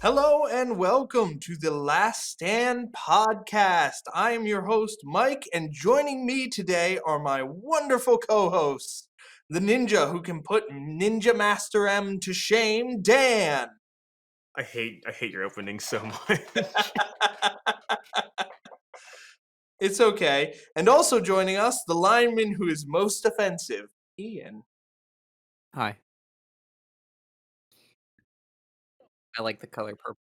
Hello and welcome to the Last Stand podcast. I am your host, Mike, and joining me today are my wonderful co hosts, the ninja who can put Ninja Master M to shame, Dan. I hate your opening so much. It's okay. And also joining us, the lineman who is most offensive, Ian. Hi, I like the color purple.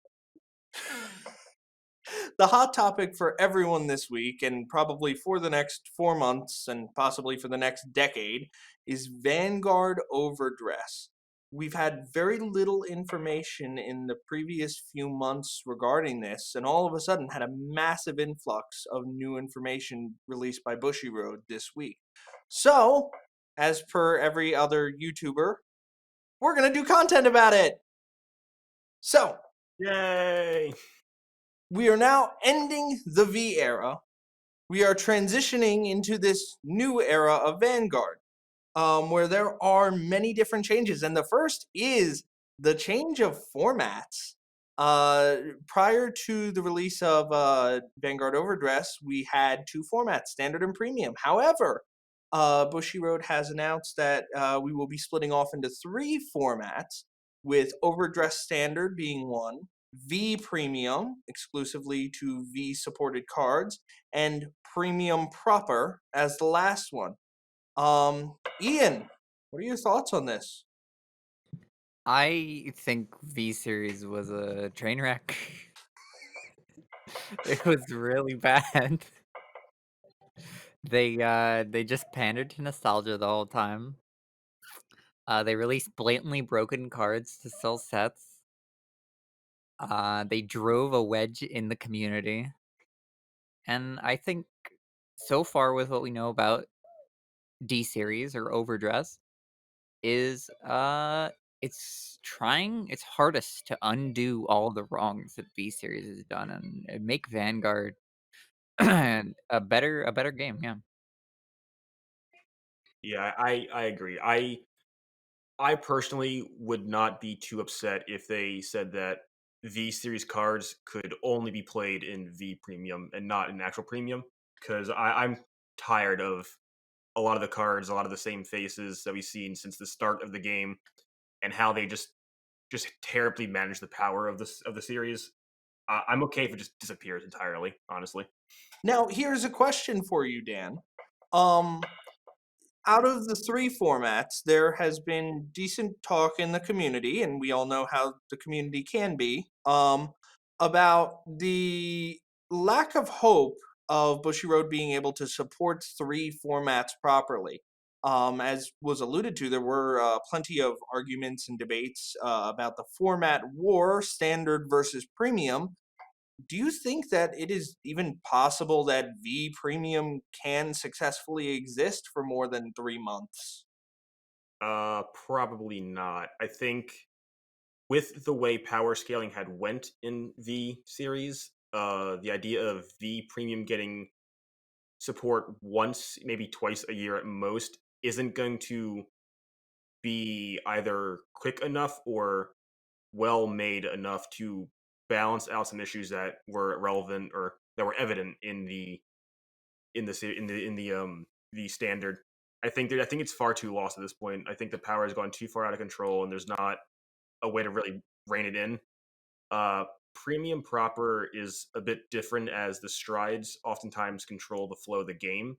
The hot topic for everyone this week, and probably for the next 4 months, and possibly for the next decade, is Vanguard Overdress. We've had very little information in the previous few months regarding this, and all of a sudden had a massive influx of new information released by Bushiroad this week. So, as per every other YouTuber, we're going to do content about it. So, Yay! we are now ending the V era. We are transitioning into this new era of Vanguard, where there are many different changes. And the first is the change of formats. Prior to the release of Vanguard Overdress, we had two formats, standard and premium. However, Bushiroad has announced that we will be splitting off into three formats, with Overdress Standard being one, V Premium, exclusively to V supported cards, and Premium Proper as the last one. Ian, what are your thoughts on this? I think V Series was a train wreck. It was really bad. They just pandered to nostalgia the whole time. They released blatantly broken cards to sell sets. They drove a wedge in the community, and I think so far with what we know about D Series or Overdress is it's trying its hardest to undo all the wrongs that V Series has done and make Vanguard a better game, yeah. Yeah, I agree. I personally would not be too upset if they said that V series cards could only be played in V premium and not in actual premium, because I'm tired of a lot of the cards, a lot of the same faces that we've seen since the start of the game, and how they just terribly manage the power of the series. I'm okay if it just disappears entirely, honestly. Now, here's a question for you, Dan. Um, Out of the three formats, there has been decent talk in the community, and we all know how the community can be, about the lack of hope of Bushiroad being able to support three formats properly. As was alluded to, there were plenty of arguments and debates about the format war, standard versus premium. Do you think that it is even possible that V Premium can successfully exist for more than 3 months? Probably not. I think with the way power scaling had went in V series, the idea of V premium getting support once, maybe twice a year at most, isn't going to be either quick enough or well made enough to balance out some issues that were relevant or that were evident in the standard. I think it's far too lost at this point. I think the power has gone too far out of control, and there's not a way to really rein it in. Premium proper is a bit different as the strides oftentimes control the flow of the game.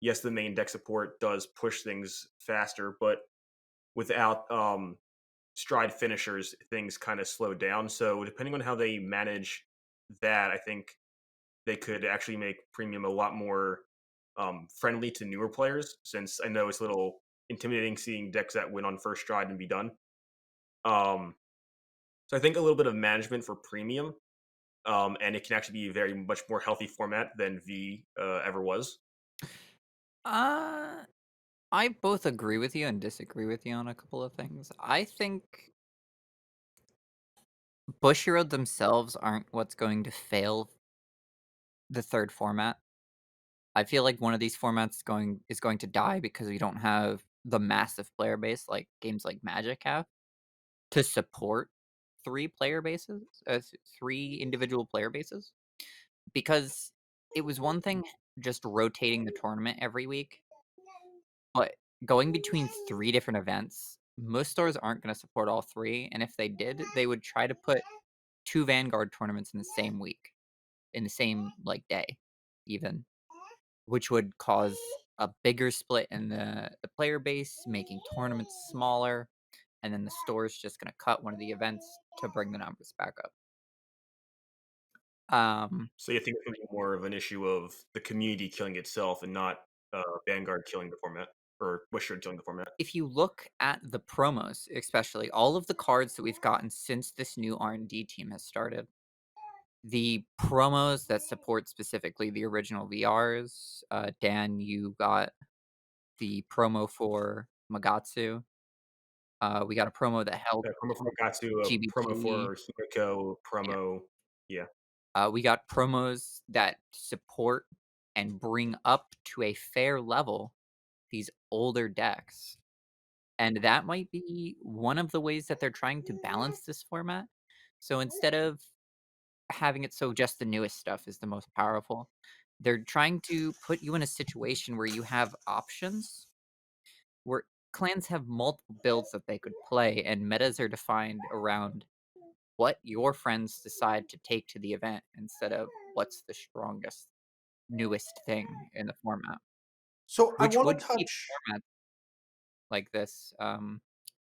Yes, the main deck support does push things faster, but without stride finishers, things kind of slow down. So depending on how they manage that, I think they could actually make premium a lot more friendly to newer players. Since I know it's a little intimidating seeing decks that win on first stride and be done. Um, so I think a little bit of management for premium, and it can actually be a very much more healthy format than V ever was. Uh, I both agree with you and disagree with you on a couple of things. I think Bushiroad themselves aren't what's going to fail the third format. I feel like one of these formats going to die because we don't have the massive player base like games like Magic have to support three individual player bases, because it was one thing just rotating the tournament every week, but going between three different events, most stores aren't going to support all three, and if they did, they would try to put two Vanguard tournaments in the same week, in the same like day, even, which would cause a bigger split in the player base, making tournaments smaller, and then the store's just going to cut one of the events to bring the numbers back up. So you think it's going to be more of an issue of the community killing itself and not Vanguard killing the format or Wishard killing the format? If you look at the promos, especially all of the cards that we've gotten since this new R&D team has started, the promos that support specifically the original VRs, Dan, you got the promo for Magatsu. We got a promo that held Yeah, promo for Magatsu, promo GBP. for Himiko, Yeah. promo. Yeah. We got promos that support and bring up to a fair level these older decks. And that might be one of the ways that they're trying to balance this format. So instead of having it so just the newest stuff is the most powerful, they're trying to put you in a situation where you have options, where clans have multiple builds that they could play, and metas are defined around what your friends decide to take to the event instead of what's the strongest, newest thing in the format, So I which want would to keep touch. formats like this,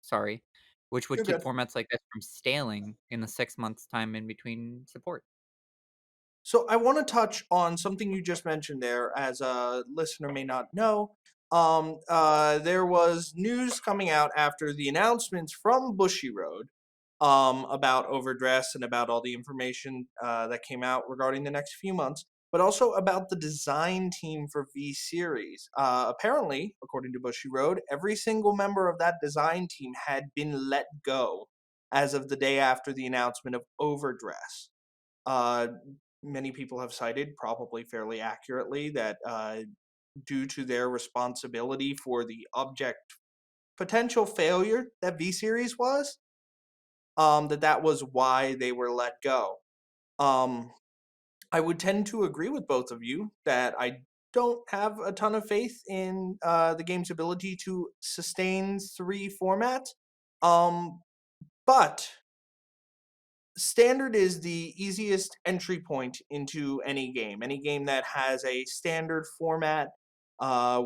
sorry, which would You're keep good. formats like this from staling in the 6 months time in between support. So I want to touch on something you just mentioned there, as a listener may not know. There was news coming out after the announcements from Bushy Road, about Overdress and about all the information that came out regarding the next few months, but also about the design team for V Series. Apparently, according to Bushy Road, every single member of that design team had been let go as of the day after the announcement of Overdress. Uh, Many people have cited, probably fairly accurately, that due to their responsibility for the object potential failure that V Series was, that was why they were let go. Um, I would tend to agree with both of you that I don't have a ton of faith in the game's ability to sustain three formats. Um, but standard is the easiest entry point into any game. Any game that has a standard format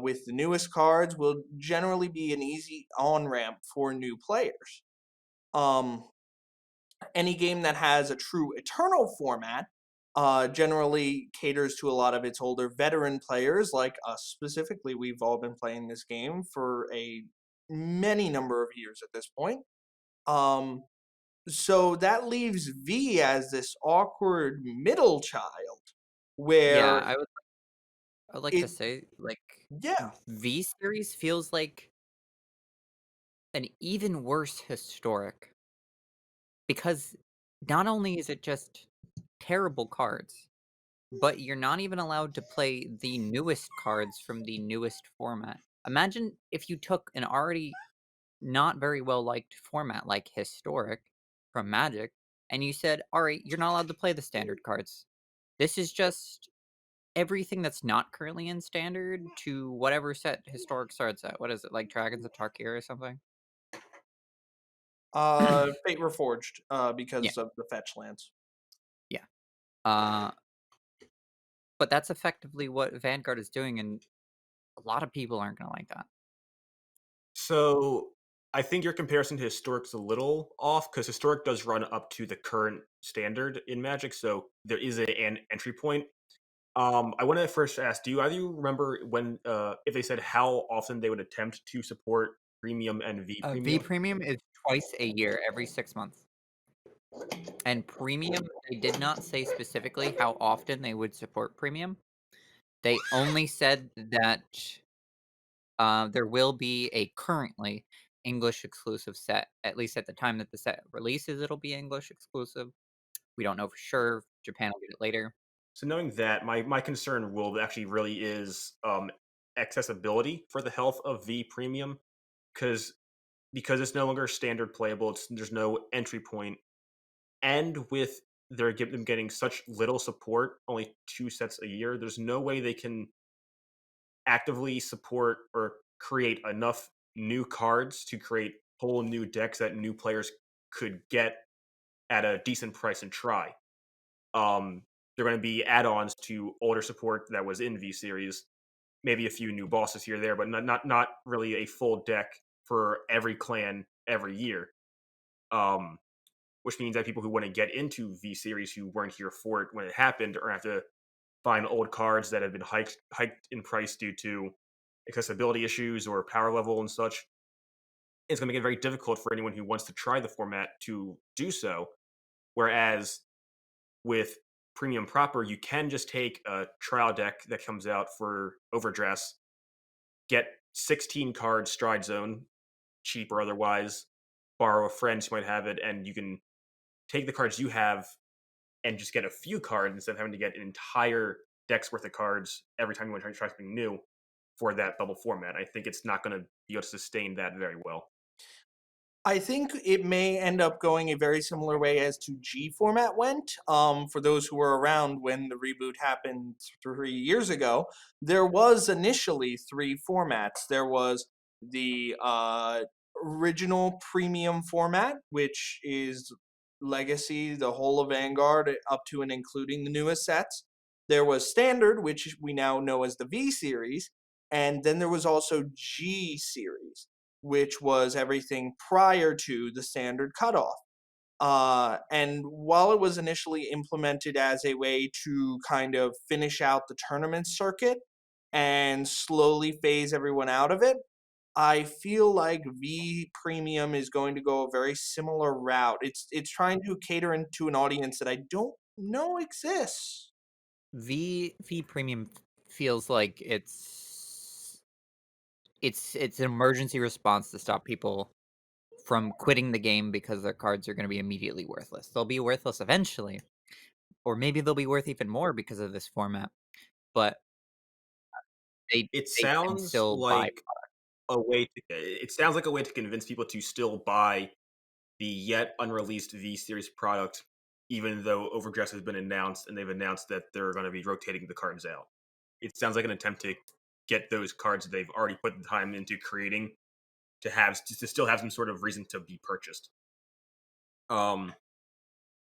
with the newest cards will generally be an easy on ramp for new players. Um, any game that has a true eternal format generally caters to a lot of its older veteran players, like us specifically. We've all been playing this game for a many number of years at this point. Um, so that leaves V as this awkward middle child Yeah, where I would like to it, say, like, yeah, V Series feels like an even worse historic, because not only is it just terrible cards, but you're not even allowed to play the newest cards from the newest format. Imagine if you took an already not very well liked format like historic from Magic, and you said, "All right, you're not allowed to play the standard cards. This is just everything that's not currently in standard to whatever set historic starts at. What is it, like Dragons of Tarkir or something?" Fate Reforged Yeah, because of the fetch lands. yeah. Uh, but that's effectively what Vanguard is doing, and a lot of people aren't gonna like that. So I think your comparison to Historic's a little off because Historic does run up to the current standard in Magic, so there is an entry point. I want to first ask: do you either you remember when, if they said how often they would attempt to support Premium and V V Premium? Premium is twice a year, every 6 months. And Premium, they did not say specifically how often they would support Premium. They only said that there will be a currently English exclusive set. At least at the time that the set releases, it'll be English exclusive. We don't know for sure. Japan will get it later. So knowing that, my concern will actually really is accessibility for the health of V Premium because it's no longer standard playable. There's no entry point. and with them getting such little support, only 2 sets a year, there's no way they can actively support or create enough new cards to create whole new decks that new players could get at a decent price and try. They're going to be add-ons to older support that was in V series, maybe a few new bosses here or there, but not really a full deck for every clan every year. Um, which means that people who want to get into V series who weren't here for it when it happened, are going to have to find old cards that have been hiked in price due to accessibility issues or power level and such. It's going to get very difficult for anyone who wants to try the format to do so. Whereas with Premium Proper, you can just take a trial deck that comes out for Overdress, get 16 cards Stride Zone, cheap or otherwise, borrow a friend who might have it, and you can take the cards you have and just get a few cards instead of having to get an entire deck's worth of cards every time you want to try something new for that bubble format. I think it's not going to be able to sustain that very well. I think it may end up going a very similar way as to G format went. For those who were around when the reboot happened 3 years ago, there was initially three formats. There was the original premium format, which is Legacy, the whole of Vanguard, up to and including the newest sets. There was Standard, which we now know as the V series, and then there was also G series, which was everything prior to the standard cutoff. And while it was initially implemented as a way to kind of finish out the tournament circuit and slowly phase everyone out of it, I feel like V Premium is going to go a very similar route. It's trying to cater into an audience that I don't know exists. V Premium feels like it's an emergency response to stop people from quitting the game because their cards are going to be immediately worthless. They'll be worthless eventually, or maybe they'll be worth even more because of this format. But they It they can sounds still buy. like it sounds like a way to convince people to still buy the yet unreleased V series product, even though Overdress has been announced and they've announced that they're going to be rotating the cards out. It sounds like an attempt to get those cards that they've already put the time into creating to still have some sort of reason to be purchased. Um,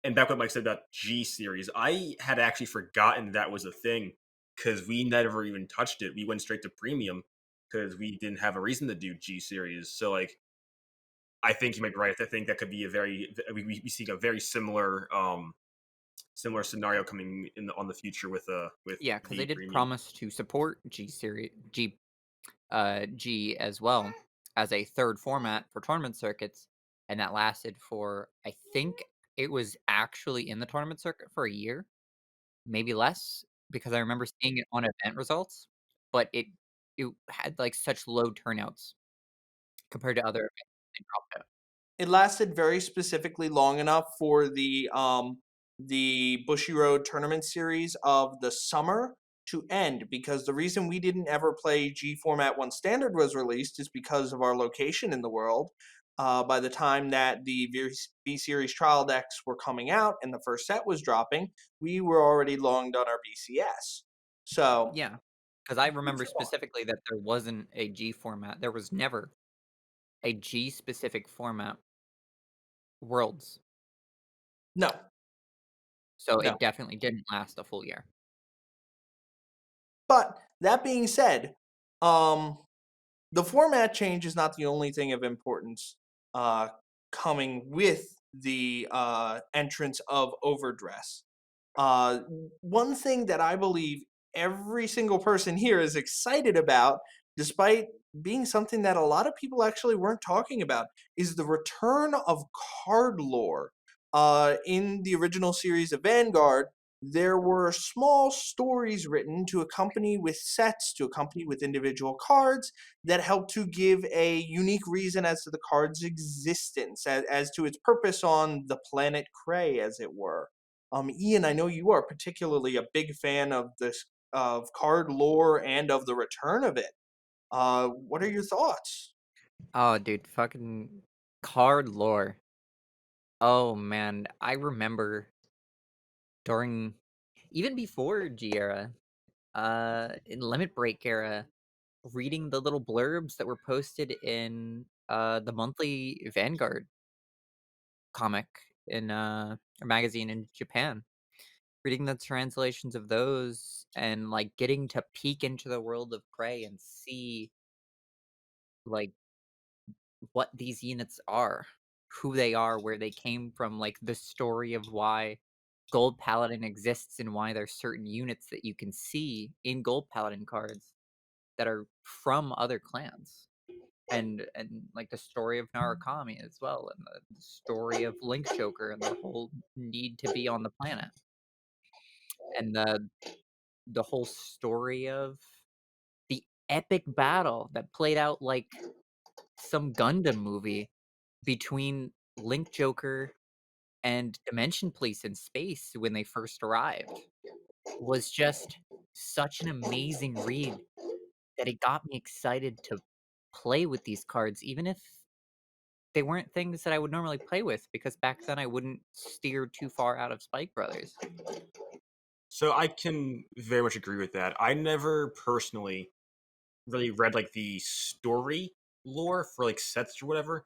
and back what Mike said about G series, I had actually forgotten that was a thing because we never even touched it. We went straight to premium because we didn't have a reason to do G series. So like, I think you might be right. I think that could be a very we see a very similar scenario coming in on the future with Yeah, because they the did premium. promise to support G as well as a third format for tournament circuits, and that lasted for, I think it was actually in the tournament circuit for a year, maybe less, because I remember seeing it on event results, but it had, like, such low turnouts compared to other events they dropped out. It lasted very specifically long enough for the Bushy Road tournament series of the summer to end, because the reason we didn't ever play G format when standard was released is because of our location in the world. By the time that the V series trial decks were coming out and the first set was dropping, we were already long done our BCS. So Yeah, because I we remember took on. specifically that there wasn't a G format. There was never a G specific format Worlds, No, so no. it definitely didn't last a full year. But that being said, um, the format change is not the only thing of importance uh, coming with the entrance of Overdress. Uh, One thing that I believe every single person here is excited about, despite being something that a lot of people actually weren't talking about, is the return of card lore. In the original series of Vanguard, there were small stories written to accompany with sets, to accompany with individual cards that helped to give a unique reason as to the card's existence, as to its purpose on the planet Cray, as it were. Ian, I know you are particularly a big fan of this of card lore and of the return of it. What are your thoughts? Oh, dude, fucking card lore. Oh man, I remember during even before G era, in Limit Break era, reading the little blurbs that were posted in the monthly Vanguard comic in or magazine in Japan. Reading the translations of those and like getting to peek into the world of Prey and see like what these units are, who they are, where they came from, like the story of why Gold Paladin exists and why there's certain units that you can see in Gold Paladin cards that are from other clans. And like the story of Narukami as well, and the story of Link Joker and their whole need to be on the planet, and the whole story of the epic battle that played out like some Gundam movie between Link Joker and Dimension Police in space when they first arrived was just such an amazing read that it got me excited to play with these cards, even if they weren't things that I would normally play with, because back then I wouldn't steer too far out of Spike Brothers. So I can very much agree with that. I never personally really read like the story lore for like sets or whatever,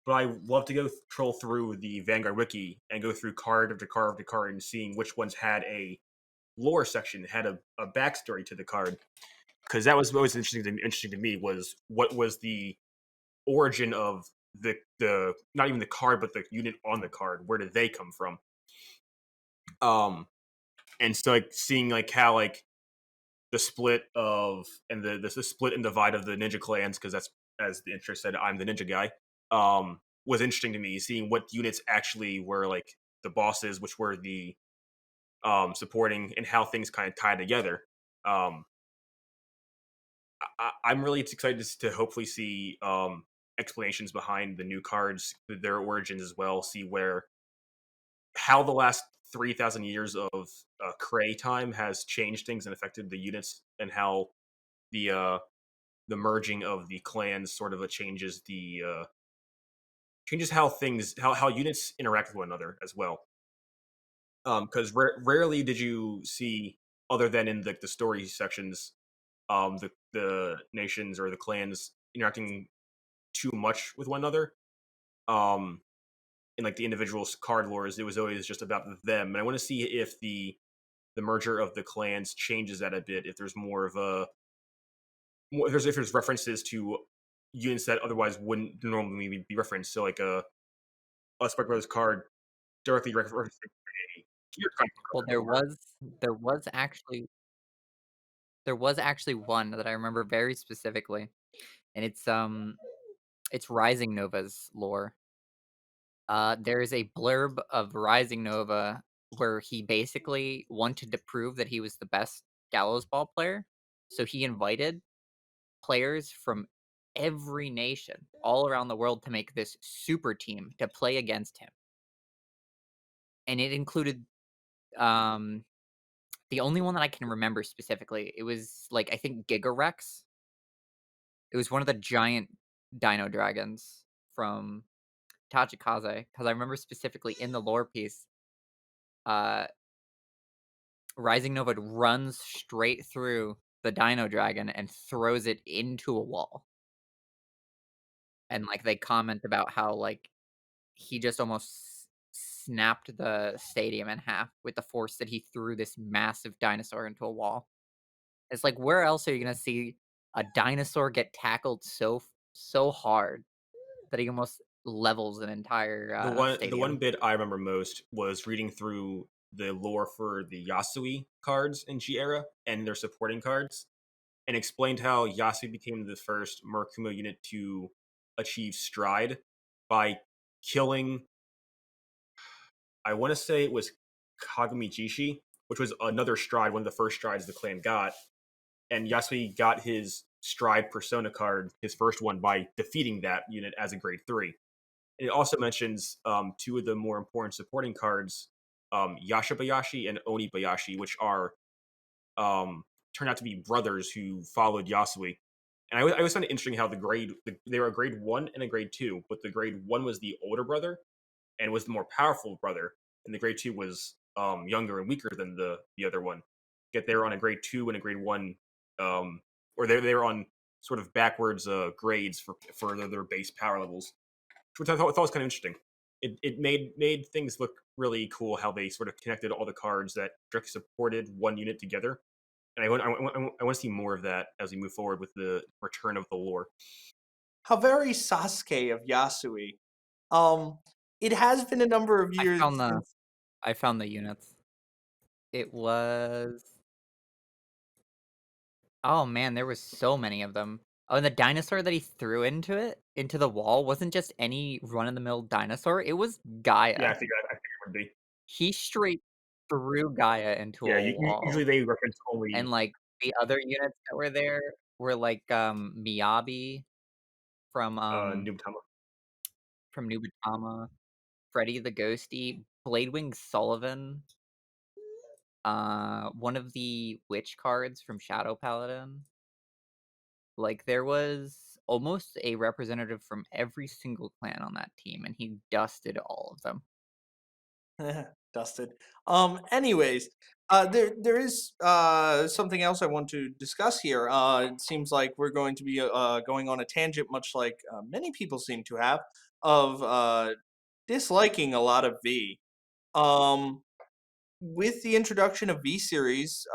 but I love to go troll through the Vanguard wiki and go through card after card after card and seeing which ones had a lore section, had a backstory to the card. Because that was always interesting to me was what was the origin of the not even the card but the unit on the card. Where did they come from? Um, and so like seeing like how like the split of and the split and divide of the ninja clans, because that's, as the intro said, I'm the ninja guy, was interesting to me, seeing what units actually were like the bosses, which were the supporting, and how things kind of tie together. um I'm really excited to hopefully see explanations behind the new cards, their origins as well, see where how the last 3,000 years of Cray time has changed things and affected the units, and how the the merging of the clans sort of changes how things how units interact with one another as well. Because rarely did you see, other than in the story sections, the nations or the clans interacting too much with one another. Um, in like the individual card lores, it was always just about them, and I want to see if the merger of the clans changes that a bit. If there's more of a if there's references to units that otherwise wouldn't normally be referenced. So like a Spike Brothers card directly referencing a Gear comic Well, card, or there was actually there was actually one that I remember very specifically, and it's Rising Nova's lore. There is a blurb of Rising Nova where he basically wanted to prove that he was the best Gallows Ball player, so he invited players from every nation all around the world to make this super team to play against him. And it included um the only one that I can remember specifically, it was like I think Gigarex. It was one of the giant dino dragons from Tachikaze, because I remember specifically in the lore piece, uh Rising Nova runs straight through the dino dragon and throws it into a wall. And like they comment about how like he just almost snapped the stadium in half with the force that he threw this massive dinosaur into a wall. It's like, where else are you gonna see a dinosaur get tackled so hard that he almost levels an entire the one stadium? bit I remember most was reading through the lore for the Yasui cards in G era and their supporting cards, and explained how Yasui became the first Murakumo unit to achieve stride by killing, I want to say it was Kagami Jishi, which was another stride, one of the first strides the clan got. And Yasui got his stride persona card, his first one, by defeating that unit as a grade 3. And it also mentions two of the more important supporting cards, Yashabayashi and Onibayashi, which are turned out to be brothers who followed Yasui. And I always found it interesting how they were a grade 1 and a grade 2, but the grade 1 was the older brother, and was the more powerful brother, and the grade 2 was younger and weaker than the other one. Yet they were on a grade 2 and a grade 1, or they were on sort of backwards grades for their base power levels, which I thought was kind of interesting. It made things look really cool how they sort of connected all the cards that directly supported one unit together. And I want to see more of that as we move forward with the return of the lore. How very Sasuke of Yasui. Um, it has been a number of I years found the since. I found the units. It was oh man, there was so many of them. Oh, and the dinosaur that he threw into the wall, wasn't just any run-of-the-mill dinosaur. It was Yeah, Gaia. I figured it would be. He straight threw Gaia into Yeah, a usually wall. they reference And, only like, the other units that were there were, like, Miyabi from, Nubtama. Nubatama, Freddy the Ghosty, Bladewing Sullivan, one of the witch cards from Shadow Paladin. Like, there was almost a representative from every single clan on that team, and he dusted all of them. Dusted. Anyways, there is something else I want to discuss here. It seems like we're going to be going on a tangent, much like many people seem to have, of disliking a lot of V. Um, with the introduction of V Series,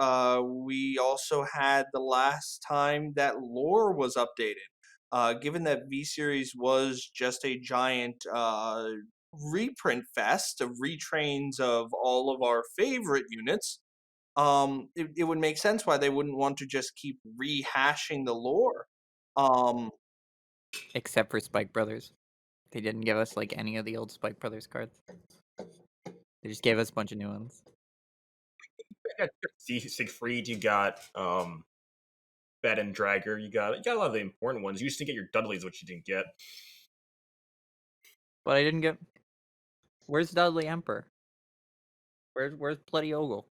we also had the last time that lore was updated. Given that V Series was just a giant reprint fest of retrains of all of our favorite units, it would make sense why they wouldn't want to just keep rehashing the lore. Um, Except for Spike Brothers. They didn't give us, like, any of the old Spike Brothers cards. They just gave us a bunch of new ones. You got Siegfried, you got Bed and Dragger, you got a lot of the important ones. You just didn't get your Dudleys, which you didn't get. But I didn't get where's Dudley Emperor? Where's Bloody Ogle?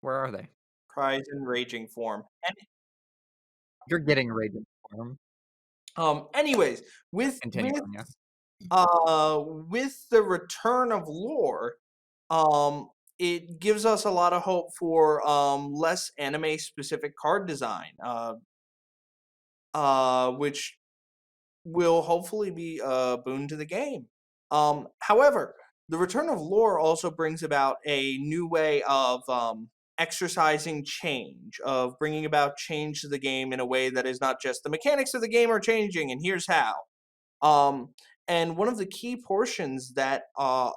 Where are they? cries in raging form. You're getting Raging Storm. Anyways, with Continue with on, yeah. with the return of lore, um, it gives us a lot of hope for less anime specific card design, which will hopefully be a boon to the game. However, the return of lore also brings about a new way of exercising change, of bringing about change to the game in a way that is not just the mechanics of the game are changing, and here's how. Um, and one of the key portions that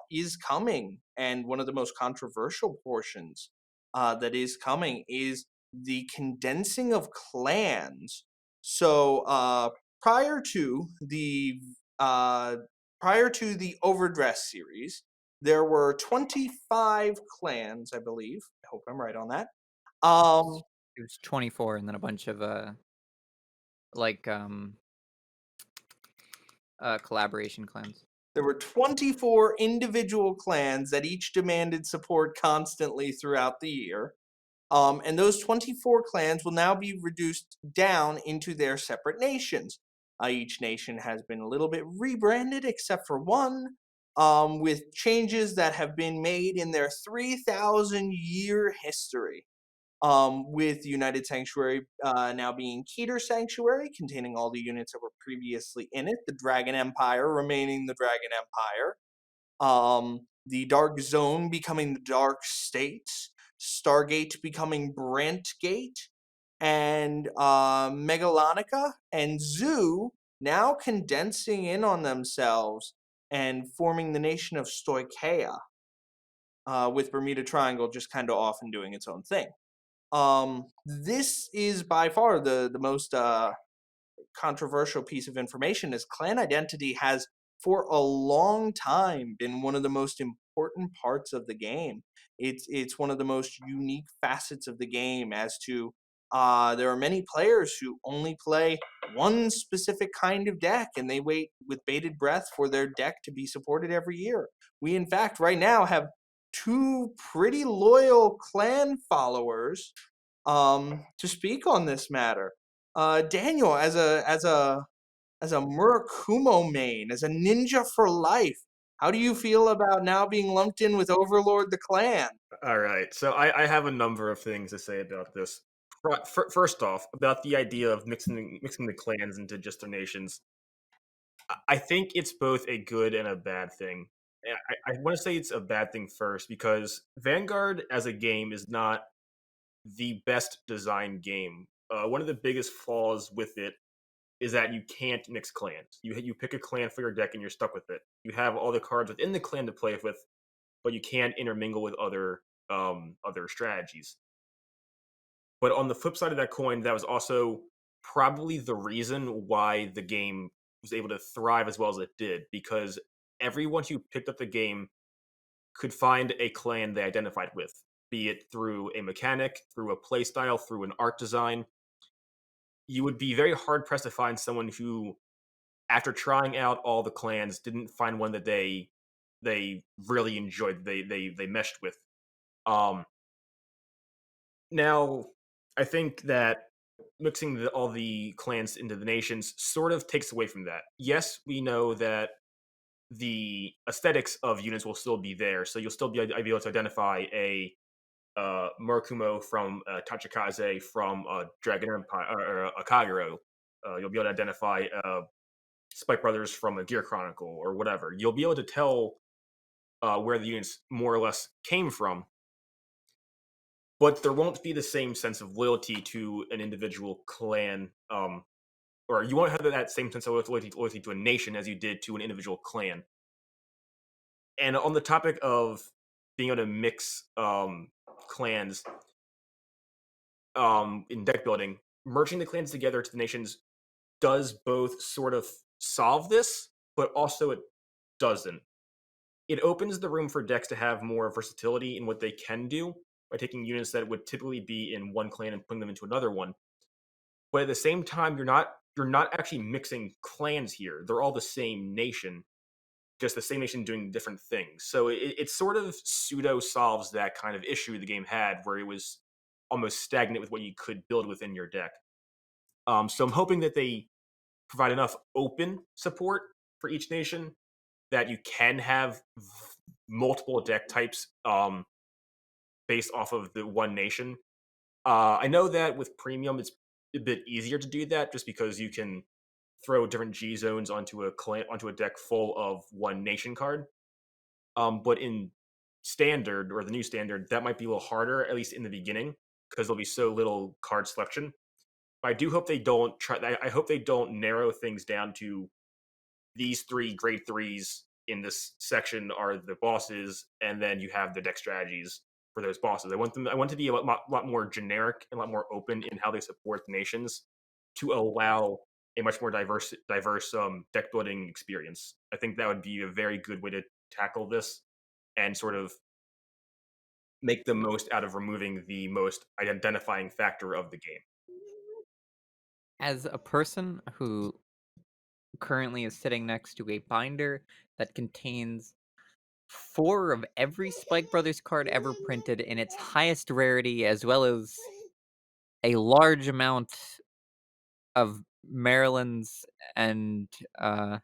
is coming, and one of the most controversial portions that is coming, is the condensing of clans. So prior to the uh, prior to the Overdress series, there were 25 clans, I believe. I hope I'm right on that. It was 24 and then a bunch of like collaboration clans. There were 24 individual clans that each demanded support constantly throughout the year. And those 24 clans will now be reduced down into their separate nations. Each nation has been a little bit rebranded, except for one, with changes that have been made in their 3,000-year history. With United Sanctuary now being Keter Sanctuary, containing all the units that were previously in it, the Dragon Empire remaining the Dragon Empire, the Dark Zone becoming the Dark States, Stargate becoming Brantgate, and Megalonica and Zoo now condensing in on themselves and forming the nation of Stoicheia, with Bermuda Triangle just kind of off and doing its own thing. This is by far the most controversial piece of information, as clan identity has for a long time been one of the most important parts of the game. It's one of the most unique facets of the game, as to there are many players who only play one specific kind of deck, and they wait with bated breath for their deck to be supported every year. We in fact right now have two pretty loyal clan followers to speak on this matter. Daniel, as a Murakumo main, as a ninja for life, How do you feel about now being lumped in with Overlord the Clan? All right, so I have a number of things to say about this. First off, about the idea of mixing the clans into just their nations, I think it's both a good and a bad thing. I want to say it's a bad thing first because Vanguard as a game is not the best designed game. One of the biggest flaws with it is that you can't mix clans. You pick a clan for your deck and you're stuck with it. You have all the cards within the clan to play with, but you can't intermingle with other strategies. But on the flip side of that coin, that was also probably the reason why the game was able to thrive as well as it did, because everyone who picked up the game could find a clan they identified with, be it through a mechanic, through a playstyle, through an art design. You would be very hard pressed to find someone who, after trying out all the clans, didn't find one that they really enjoyed, they meshed with. Um, Now, I think that mixing all the clans into the nations sort of takes away from that. Yes, we know that the aesthetics of units will still be there, so you'll still be able to identify a Murakumo from Tachikaze from Dragon Empire or a Kagero. You'll be able to identify Spike Brothers from a Gear Chronicle or whatever. You'll be able to tell where the units more or less came from, but there won't be the same sense of loyalty to an individual clan, or you won't have that same sense of loyalty to a nation as you did to an individual clan. And on the topic of being able to mix clans in deck building, merging the clans together to the nations does both sort of solve this, but also it doesn't. It opens the room for decks to have more versatility in what they can do by taking units that would typically be in one clan and putting them into another one. But at the same time, you're not actually mixing clans here. They're all the same nation, just the same nation doing different things. So it sort of pseudo solves that kind of issue the game had, where it was almost stagnant with what you could build within your deck. So I'm hoping that they provide enough open support for each nation that you can have multiple deck types based off of the one nation. I know that with premium, it's a bit easier to do that just because you can throw different G zones onto a deck full of one nation card. But in standard or the new standard, that might be a little harder, at least in the beginning, because there'll be so little card selection. But I do hope they don't try. I hope they don't narrow things down to these three grade threes in this section are the bosses, and then you have the deck strategies for those bosses. I want to be a lot more generic and a lot more open in how they support the nations to allow a much more diverse deck building experience. I think that would be a very good way to tackle this and sort of make the most out of removing the most identifying factor of the game. As a person who currently is sitting next to a binder that contains 4 of every Spike Brothers card ever printed in its highest rarity, as well as a large amount of Maryland's and a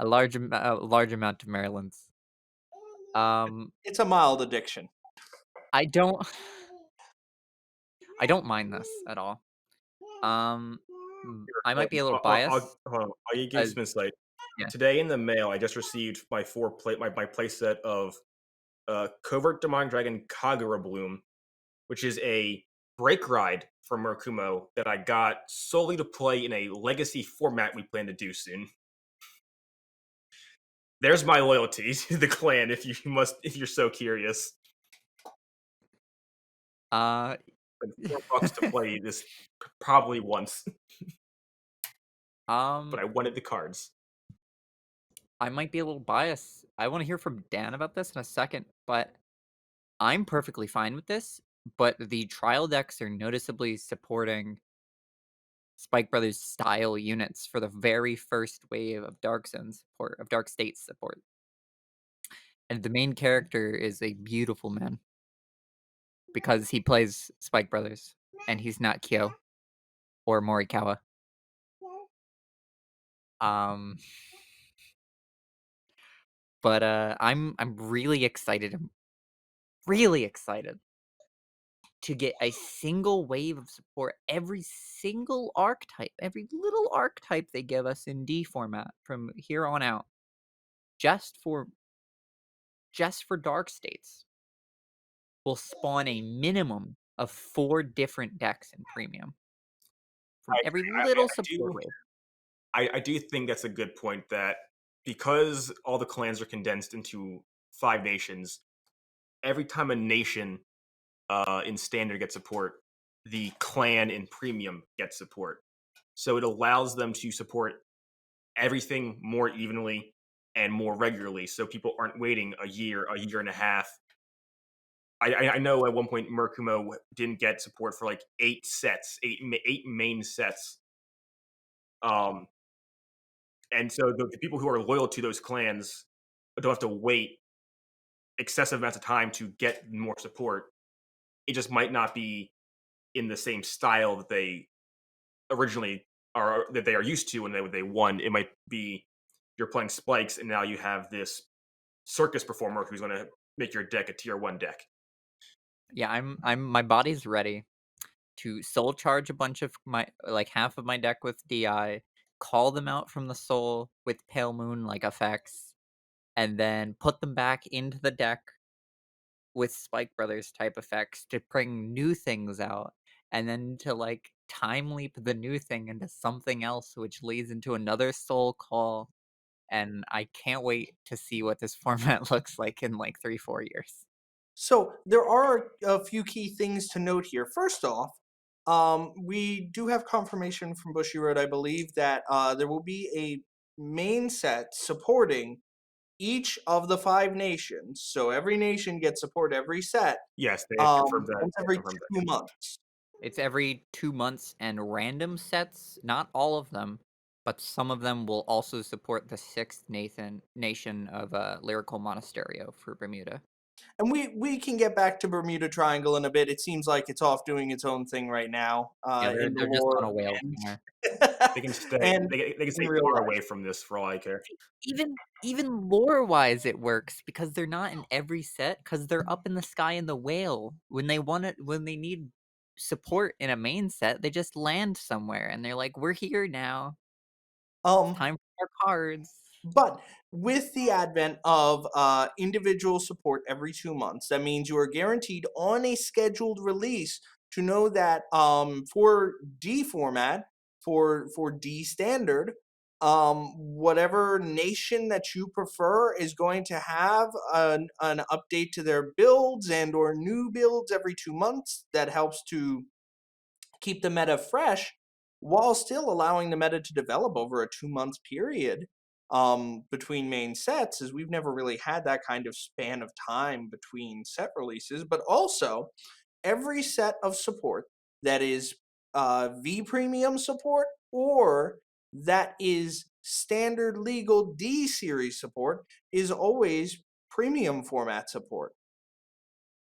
large amount of Maryland's. It's a mild addiction. I don't I don't mind this at all. I might be a little biased. Hold on. I'll give you As some insight. yeah. Today in the mail, I just received my play set of Covert Demonic Dragon Kagura Bloom, which is a break ride from Murakumo that I got solely to play in a legacy format we plan to do soon. There's my loyalty to the clan if you're so curious. Uh, And $4 to play this probably once, but I wanted the cards. I might be a little biased. I want to hear from Dan about this in a second, but I'm perfectly fine with this. But the trial decks are noticeably supporting Spike Brothers style units for the very first wave of Dark Zone support, of Dark State support. And the main character is a beautiful man because he plays Spike Brothers and he's not Kyo or Morikawa. Um, but I'm really excited to get a single wave of support. Every single archetype, every little archetype they give us in D format from here on out, just for dark states, will spawn a minimum of 4 different decks in premium from I every agree. little support wave. I do think that's a good point that because all the clans are condensed into 5 nations, every time a nation in standard gets support, the clan in premium gets support. So it allows them to support everything more evenly and more regularly, so people aren't waiting a year and a half. I know at one point Murkumo didn't get support for like 8 sets, eight main sets. Um, and so the people who are loyal to those clans don't have to wait excessive amounts of time to get more support. It just might not be in the same style that they originally are that they are used to when they won. It might be you're playing spikes and now you have this circus performer who's going to make your deck a tier 1 deck. Yeah, my body's ready to soul charge a bunch of my like half of my deck with DI, call them out from the soul with Pale Moon like effects, and then put them back into the deck with Spike Brothers type effects to bring new things out, and then to like time leap the new thing into something else, which leads into another soul call. And I can't wait to see what this format looks like in like 3-4 years. So there are a few key things to note here. First off, we do have confirmation from Bushy Road, I believe, that there will be a main set supporting each of the 5 nations. So every nation gets support every set Yes, they have confirmed that. once They have every confirmed that. 2 months. It's every 2 months and random sets, not all of them, but some of them will also support the sixth nation of Lyrical Monasterio for Bermuda. And we can get back to Bermuda Triangle in a bit. It seems like it's off doing its own thing right now Yeah, in the they're just on lore a whale and somewhere. They can stay. and They can in stay real far life. away from this for all I care. Even lore-wise, it works because they're not in every set because they're up in the sky in the whale. When they need support in a main set, they just land somewhere and they're like, "We're here now. It's Um, time for our cards." But with the advent of individual support every 2 months, that means you are guaranteed on a scheduled release to know that for D format, for D standard, whatever nation that you prefer is going to have an update to their builds and or new builds every 2 months that helps to keep the meta fresh while still allowing the meta to develop over a 2 month period between main sets, as we've never really had that kind of span of time between set releases. But also, every set of support that is V premium support or that is standard legal D series support is always premium format support.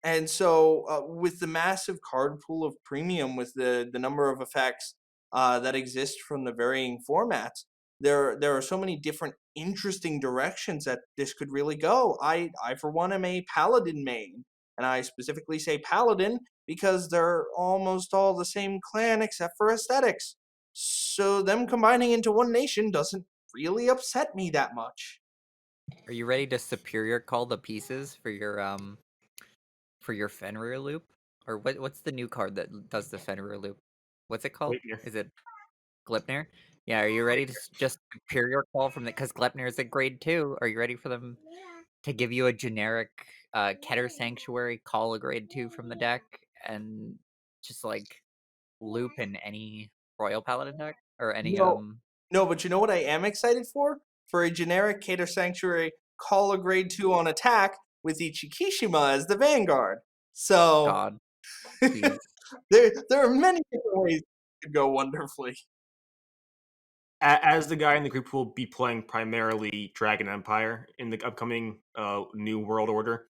And so, with the massive card pool of premium, with the number of effects that exist from the varying formats, there are so many different interesting directions that this could really go. I for one am a paladin main, and I specifically say paladin because they're almost all the same clan except for aesthetics. So them combining into one nation doesn't really upset me that much. Are you ready to superior call the pieces for your Fenrir loop? Or what's the new card that does the Fenrir loop? What's it called? Wait here. Is it Gleipnir? Yeah, are you ready to just superior call from the because Gleipnir is a grade 2. Are you ready for them to give you a generic Keter Sanctuary, call a grade 2 from the deck, and just like loop in any Royal Paladin deck? Or any No, no, but you know what I am excited for? For a generic Cater Sanctuary, call a grade 2 on attack with Ichikishima as the Vanguard. So god, please. there are many different ways it could go wonderfully. As the guy in the group who will be playing primarily Dragon Empire in the upcoming New World Order,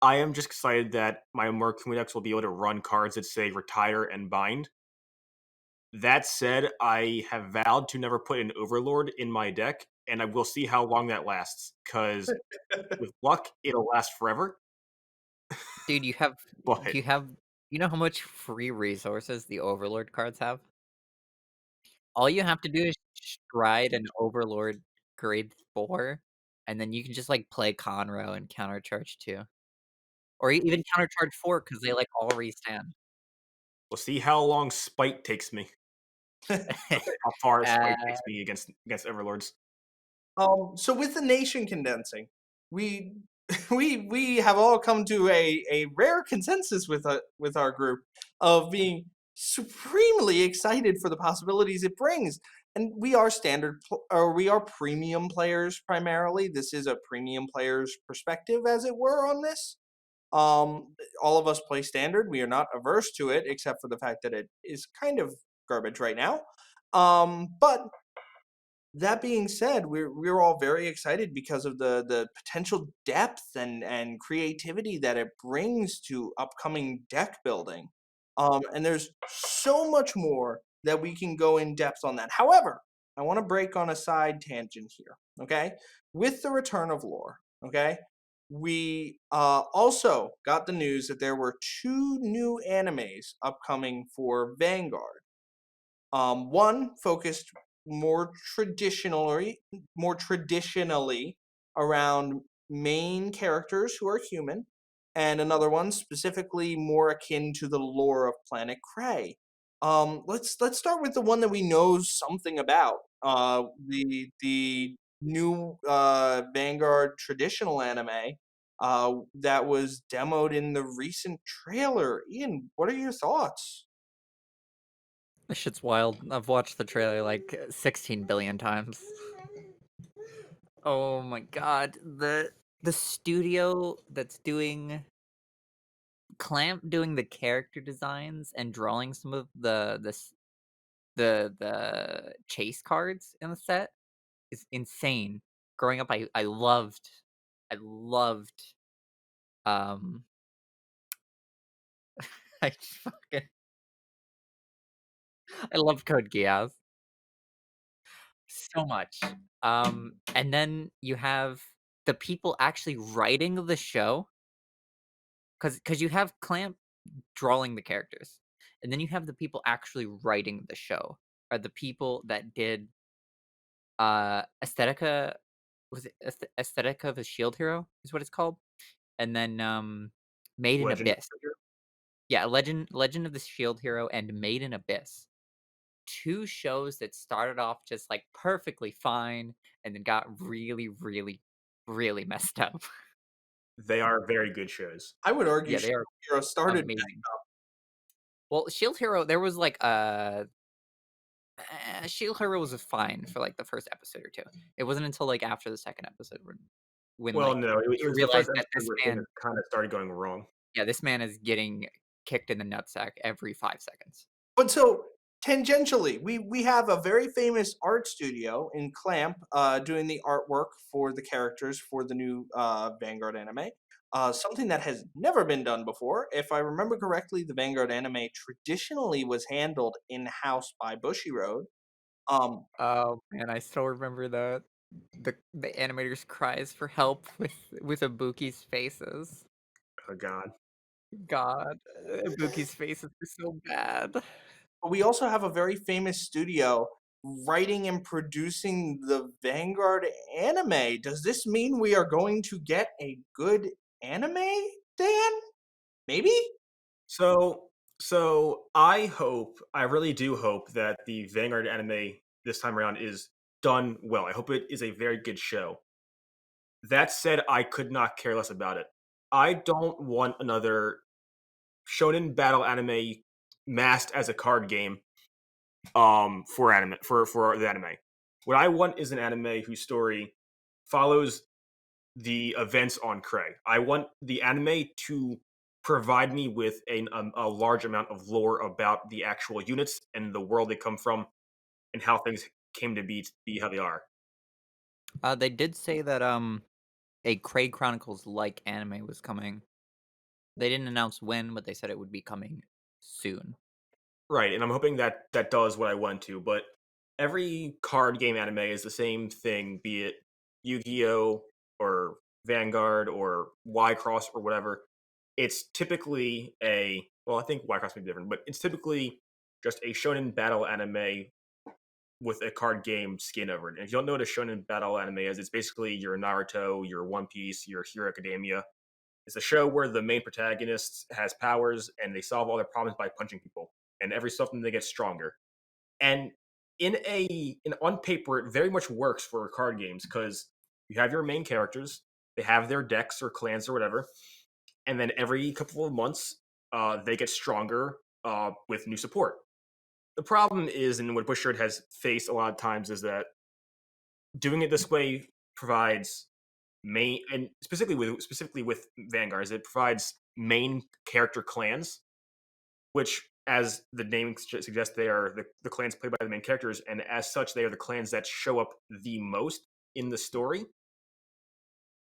I am just excited that my Mercury decks will be able to run cards that say retire and bind. That said, I have vowed to never put an Overlord in my deck, and I will see how long that lasts. Because with luck, it'll last forever. Dude, you have But you have you know how much free resources the Overlord cards have? All you have to do is stride an Overlord grade 4, and then you can just, like, play Conroe and countercharge 2. Or even countercharge 4 because they, like, all restand. we'll see how long Spite takes me. How far Spite Uh, takes me against Overlords. So with the nation condensing, we we have all come to a rare consensus with our group of being supremely excited for the possibilities it brings. And we are or we are premium players primarily. This is a premium player's perspective, as it were, on this. All of us play standard. We are not averse to it, except for the fact that it is kind of garbage right now. But that being said, we're all very excited because of the potential depth and creativity that it brings to upcoming deck building. And there's so much more that we can go in depth on that. However, I want to break on a side tangent here. Okay, with the return of lore. Okay, we also got the news that there were two new animes upcoming for Vanguard. One focused more more traditionally around main characters who are human, and another one specifically more akin to the lore of Planet Cray. Let's start with the one that we know something about. The new Vanguard traditional anime that was demoed in the recent trailer. Ian, what are your thoughts? this shit's wild. I've watched the trailer, like, 16 billion times. Oh my god, the studio that's doing Clamp doing the character designs and drawing some of the chase cards in the set is insane. Growing up, I loved, um, I fucking I loved Code Geass so much. And then you have the people actually writing the show, because you have Clamp drawing the characters, and then you have the people actually writing the show, are the people that did, Aesthetica was it Aesthetica of a Shield Hero is what it's called? And then, Made in Legend. Abyss. Yeah, Legend of the Shield Hero and Made in Abyss. 2 shows that started off just, like, perfectly fine and then got really, really, really messed up. They are very good shows. I would argue Yeah, they are Shield Hero started. amazing. Well, Shield Hero, there was, like, Shield Hero was fine for, like, the first episode or 2. It wasn't until, like, after the second episode when, Well, like, no, it you was the realize first that episode this where things man kind of started going wrong. yeah, this man is getting kicked in the nutsack every 5 seconds. But so tangentially, we have a very famous art studio in Clamp doing the artwork for the characters for the new Vanguard anime. Something that has never been done before. If I remember correctly, the Vanguard anime traditionally was handled in house by Bushiroad. Um, Oh, man, I still remember the animators' cries for help with Ibuki's faces. Oh god. God, Ibuki's faces are so bad. but we also have a very famous studio writing and producing the Vanguard anime. Does this mean we are going to get a good anime, Dan? Maybe? So I really do hope that the Vanguard anime this time around is done well. I hope it is a very good show. That said, I could not care less about it. I don't want another shonen battle anime masked as a card game for anime for the anime. What I want is an anime whose story follows the events on Cray. I want the anime to provide me with a large amount of lore about the actual units and the world they come from and how things came to be how they are. They did say that, a Craig Chronicles-like anime was coming. They didn't announce when, but they said it would be coming soon. Right, and I'm hoping that that does what I want to, but every card game anime is the same thing, be it Yu-Gi-Oh! Or Vanguard or Y-Cross or whatever. It's typically a well, I think Y-Cross may be different, but it's typically just a shonen battle anime with a card game skin over it. And if you don't know what a shonen battle anime is, it's basically your Naruto, your One Piece, your Hero Academia. It's a show where the main protagonist has powers and they solve all their problems by punching people. And every so often they get stronger. And on paper, it very much works for card games because you have your main characters, they have their decks or clans or whatever, and then every couple of months, they get stronger with new support. The problem is, and what Bushard has faced a lot of times, is that doing it this way provides main and specifically with Vanguard, is it provides main character clans, which, as the name suggests, they are the clans played by the main characters, and as such, they are the clans that show up the most in the story,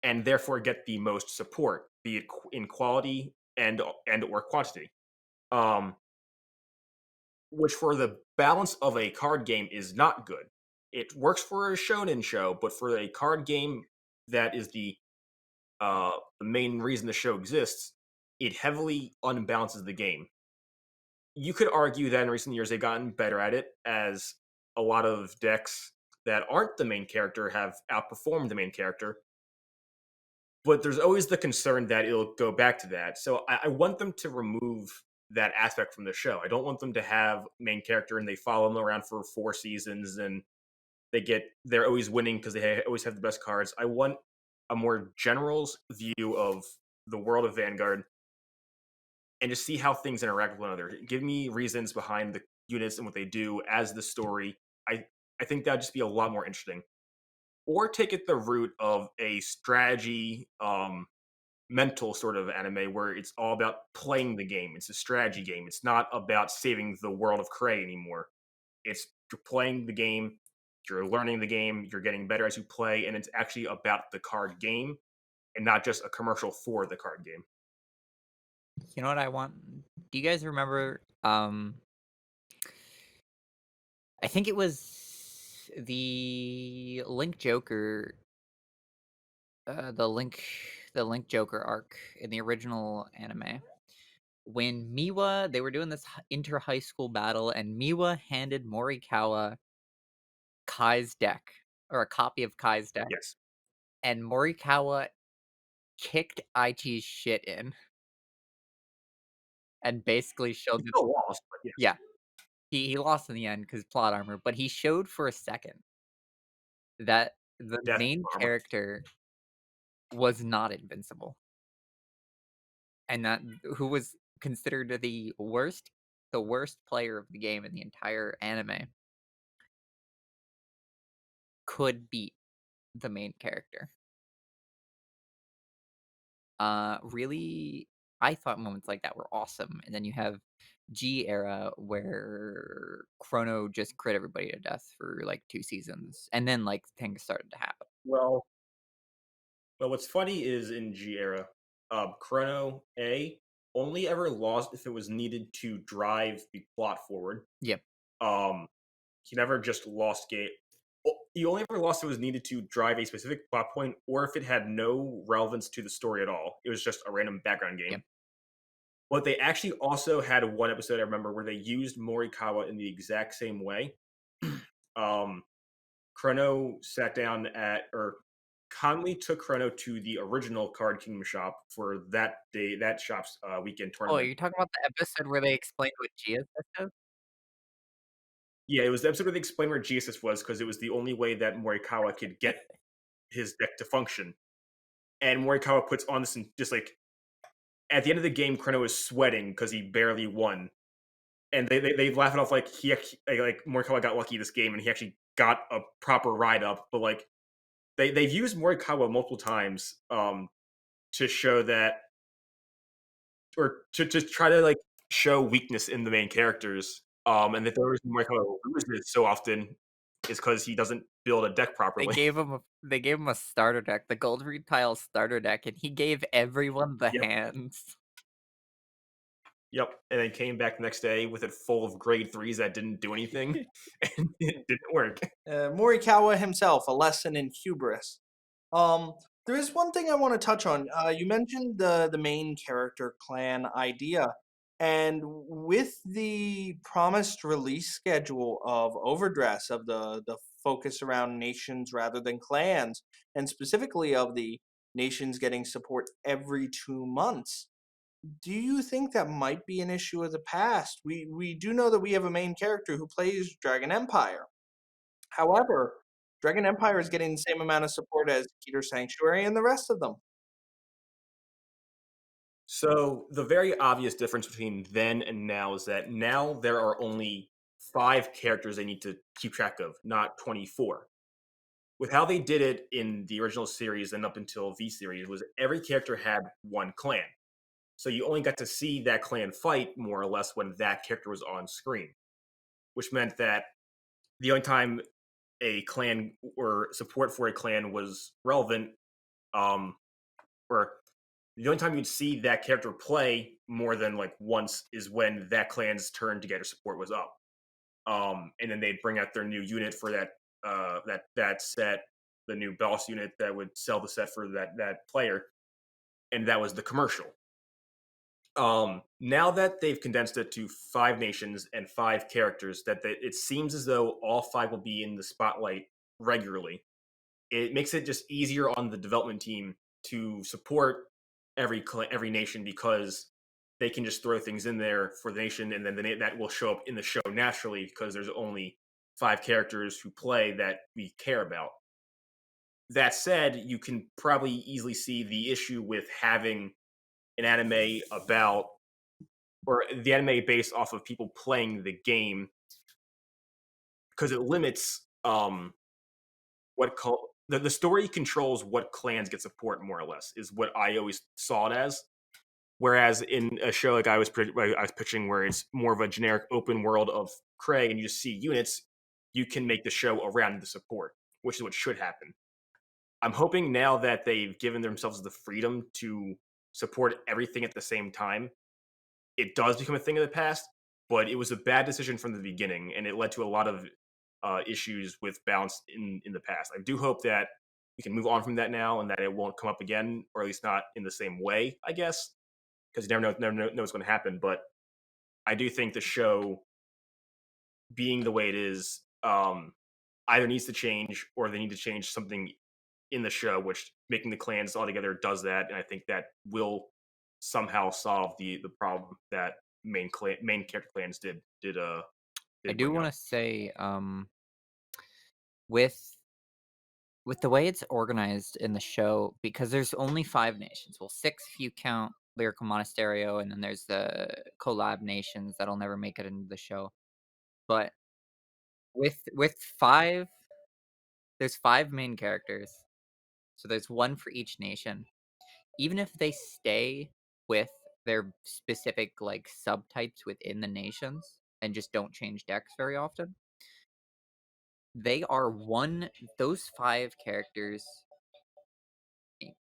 and therefore get the most support, be it in quality and or quantity. Um, which for the balance of a card game is not good. It works for a shonen show, but for a card game that is the main reason the show exists, it heavily unbalances the game. You could argue that in recent years they've gotten better at it, as a lot of decks that aren't the main character have outperformed the main character. But there's always the concern that it'll go back to that. So I want them to remove that aspect from the show. I don't want them to have main character and they follow them around for 4 seasons and they're always winning because they always have the best cards. I want a more general's view of the world of Vanguard and just see how things interact with one another. Give me reasons behind the units and what they do as the story. I think that'd just be a lot more interesting. Or take it the route of a strategy, mental sort of anime where it's all about playing the game. It's a strategy game. It's not about saving the world of Cray anymore. It's you're playing the game, you're learning the game, you're getting better as you play, and it's actually about the card game and not just a commercial for the card game. You know what I want? Do you guys remember? I think it was the Link Joker, uh, the Link, the Link Joker arc in the original anime. When Miwa, they were doing this inter high school battle, and Miwa handed Morikawa Kai's deck, or a copy of Kai's deck, Yes. and Morikawa kicked Aichi's shit in and basically showed He that, still lost, but yes. yeah, he lost in the end because plot armor, but he showed for a second that the Death main armor. character was not invincible, and that who was considered the worst player of the game in the entire anime could beat the main character. Really, I thought moments like that were awesome, and then you have G era where Chrono just crit everybody to death for like 2 seasons, and then like things started to happen. Well, what's funny is in G era, Chrono A only ever lost if it was needed to drive the plot forward. Yep. Um, he never just lost game. He only ever lost if it was needed to drive a specific plot point, or if it had no relevance to the story at all. It was just a random background game. Yep. But they actually also had one episode I remember where they used Morikawa in the exact same way. um, Chrono sat down at, or Conley took Chrono to the original Card Kingdom shop for that day, that shop's weekend Oh, are tournament. you talking about the episode where they explained what Gia is? Yeah, it was the episode where they explained where Jesus was because it was the only way that Morikawa could get his deck to function. And Morikawa puts on this and just like at the end of the game, Chrono is sweating because he barely won. And they laugh it off like like Morikawa got lucky this game and he actually got a proper ride up. But like they've used Morikawa multiple times to show that, or to try to like show weakness in the main characters. And that the reason Morikawa loses so often is because he doesn't build a deck They properly. gave him a starter deck, the Gold Retile starter deck, and he gave everyone the Yep. hands. Yep, and then came back the next day with it full of grade 3s that didn't do anything, and it didn't work. Morikawa himself, a lesson in hubris. Um, there is one thing I want to touch on. You mentioned the main character clan idea, and with the promised release schedule of Overdress, of the focus around nations rather than clans, and specifically of the nations getting support every 2 months. Do you think that might be an issue of the past? We do know that we have a main character who plays Dragon Empire. However, Dragon Empire is getting the same amount of support as Keter Sanctuary and the rest of them. So the very obvious difference between then and now is that now there are only 5 characters they need to keep track of, not 24. With how they did it in the original series and up until V series was every character had one clan. So you only got to see that clan fight more or less when that character was on screen, which meant that the only time a clan or support for a clan was relevant, um, or the only time you'd see that character play more than like once is when that clan's turn to get her support was up. And then they'd bring out their new unit for that set, the new boss unit that would sell the set for that player, and that was the commercial. Now that they've condensed it to 5 nations and 5 characters, it seems as though all 5 will be in the spotlight regularly. It makes it just easier on the development team to support every nation because they can just throw things in there for the nation, and then that will show up in the show naturally because there's only 5 characters who play that we care about. That said, you can probably easily see the issue with having an anime about or the anime based off of people playing the game because it limits the story controls what clans get support more or less is what I always saw it as. Whereas in a show like I was pitching, where it's more of a generic open world of Cray and you just see units, you can make the show around the support, which is what should happen. I'm hoping now that they've given themselves the freedom to support everything at the same time, it does become a thing of the past, but it was a bad decision from the beginning, and it led to a lot of issues with balance in the past. I do hope that we can move on from that now, and that it won't come up again, or at least not in the same way. I guess because you never know what's going to happen. But I do think the show, being the way it is, either needs to change or they need to change something in the show, which making the clans all together does that, and I think that will somehow solve the problem that main character clans I did do bring want up. to say, with the way it's organized in the show, because there's only 5 nations. Well, 6 if you count Lyrical Monasterio, and then there's the collab nations that'll never make it into the show. But with 5, there's 5 main characters, so there's one for each nation. Even if they stay with their specific like subtypes within the nations and just don't change decks very often, they are one. Those 5 characters en-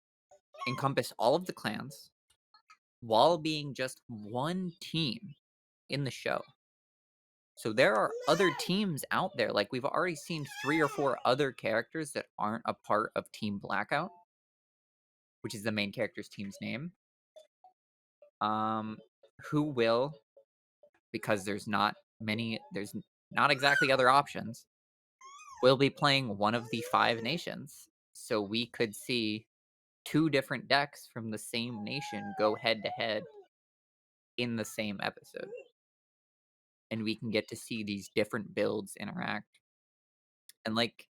encompass all of the clans while being just one team in the show. So there are other teams out there. Like we've already seen 3 or 4 other characters that aren't a part of Team Blackout, which is the main character's team's name. Um, who will, because there's not exactly other options, will be playing one of the 5 nations. So we could see 2 different decks from the same nation go head to head in the same episode. And we can get to see these different builds interact. And like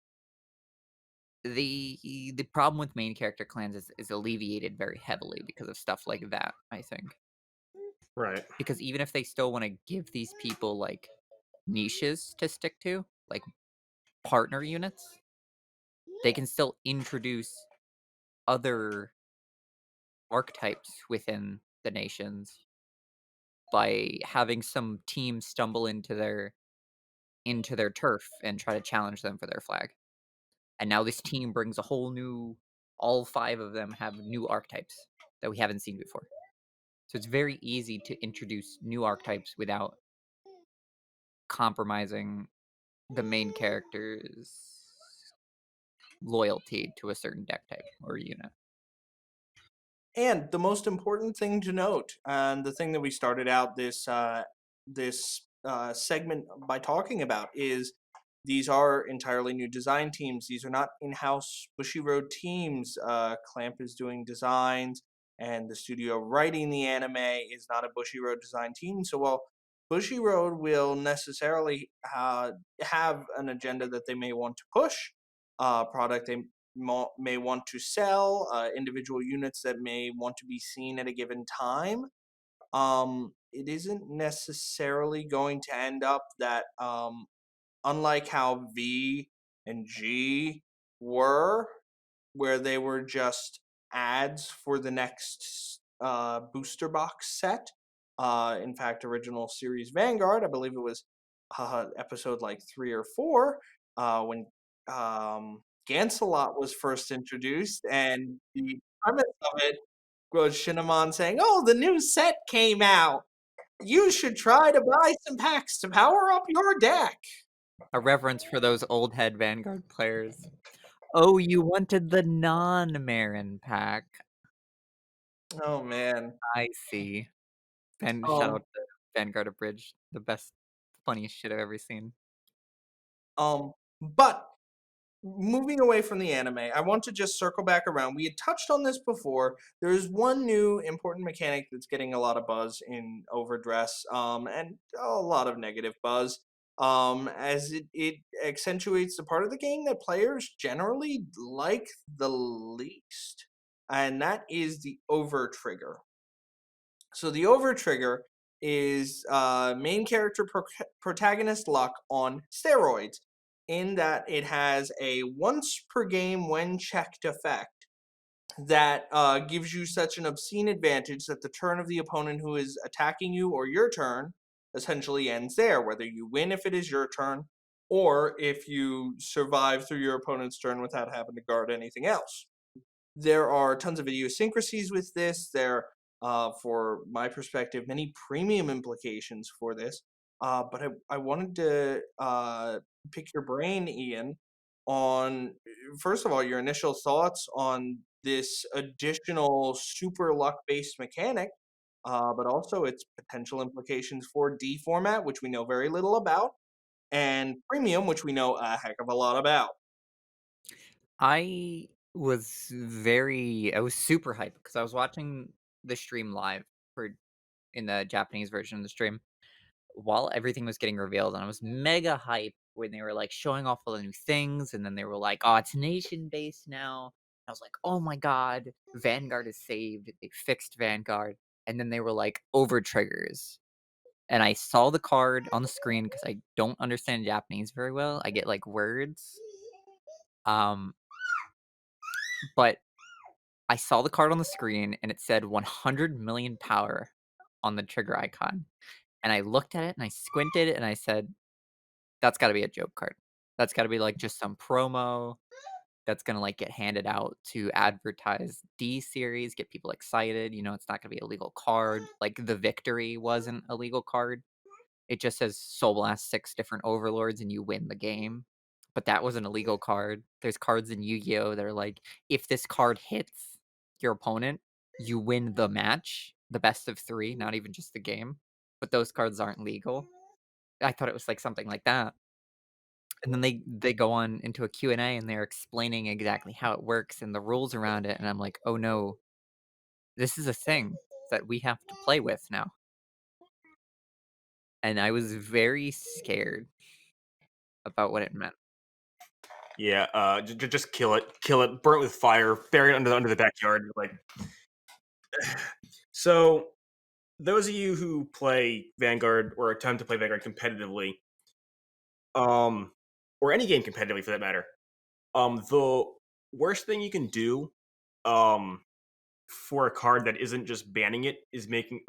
the problem with main character clans is alleviated very heavily because of stuff like that, I think. Right. Because even if they still want to give these people like niches to stick to, like partner units, they can still introduce other archetypes within the nations by having some team stumble into their turf and try to challenge them for their flag. And now this team brings a whole new, all 5 of them have new archetypes that we haven't seen before. So it's very easy to introduce new archetypes without compromising the main character's loyalty to a certain deck type or unit. And the most important thing to note, and the thing that we started out this segment by talking about, is these are entirely new design teams. These are not in-house Bushiroad teams. Clamp is doing designs, and the studio writing the anime is not a Bushiroad design team. So while Bushiroad will necessarily have an agenda that they may want to push, product they may want to sell, individual units that may want to be seen at a given time. It isn't necessarily going to end up that, unlike how V and G were, where they were just ads for the next booster box set. In fact, original series Vanguard, I believe it was episode like 3 or 4, when Gancelot was first introduced, and the premise of it was Shinamon saying, "Oh, the new set came out. You should try to buy some packs to power up your deck." A reverence for those old head Vanguard players. Oh, you wanted the non-Marin pack. Oh man. I see. And shout Um, out to Vanguard Abridged, the best, funniest shit I've ever seen. but moving away from the anime, I want to just circle back around. We had touched on this before. There is one new important mechanic that's getting a lot of buzz in Overdress, and a lot of negative buzz, as it accentuates the part of the game that players generally like the least, and that is the over trigger. So the over trigger is main character protagonist luck on steroids, in that it has a once per game when checked effect that gives you such an obscene advantage that the turn of the opponent who is attacking you, or your turn, essentially ends there, whether you win if it is your turn, or if you survive through your opponent's turn without having to guard anything else. There are tons of idiosyncrasies with this. There, for my perspective, many premium implications for this. But I wanted to pick your brain, Ian, on, first of all, your initial thoughts on this additional super luck based mechanic, but also its potential implications for D format, which we know very little about, and premium, which we know a heck of a lot about. I was super hyped because I was watching the stream live for in the Japanese version of the stream while everything was getting revealed, and I was mega hyped when they were like showing off all the new things, and then they were like, "Oh, it's nation based now." I was like, "Oh my god, Vanguard is saved! They fixed Vanguard." And then they were like, "Over triggers," and I saw the card on the screen because I don't understand Japanese very well. I get like words, um, but I saw the card on the screen and it said 100 million power on the trigger icon. And I looked at it and I squinted and I said, that's got to be a joke card. That's got to be like just some promo that's going to like get handed out to advertise D series, get people excited. You know, it's not going to be a legal card. Like the victory wasn't a legal card. It just says Soul Blast 6 different overlords and you win the game. But that was an illegal card. There's cards in Yu-Gi-Oh! That are like, if this card hits your opponent, you win the match, the best of 3, not even just the game. But those cards aren't legal. I thought it was like something like that. And then they go on into a Q&A and they're explaining exactly how it works and the rules around it. And I'm like, oh no, this is a thing that we have to play with now. And I was very scared about what it meant. Yeah, just kill it, burn it with fire, bury it under the backyard. Like, so those of you who play Vanguard or attempt to play Vanguard competitively, or any game competitively for that matter, the worst thing you can do, for a card that isn't just banning it is the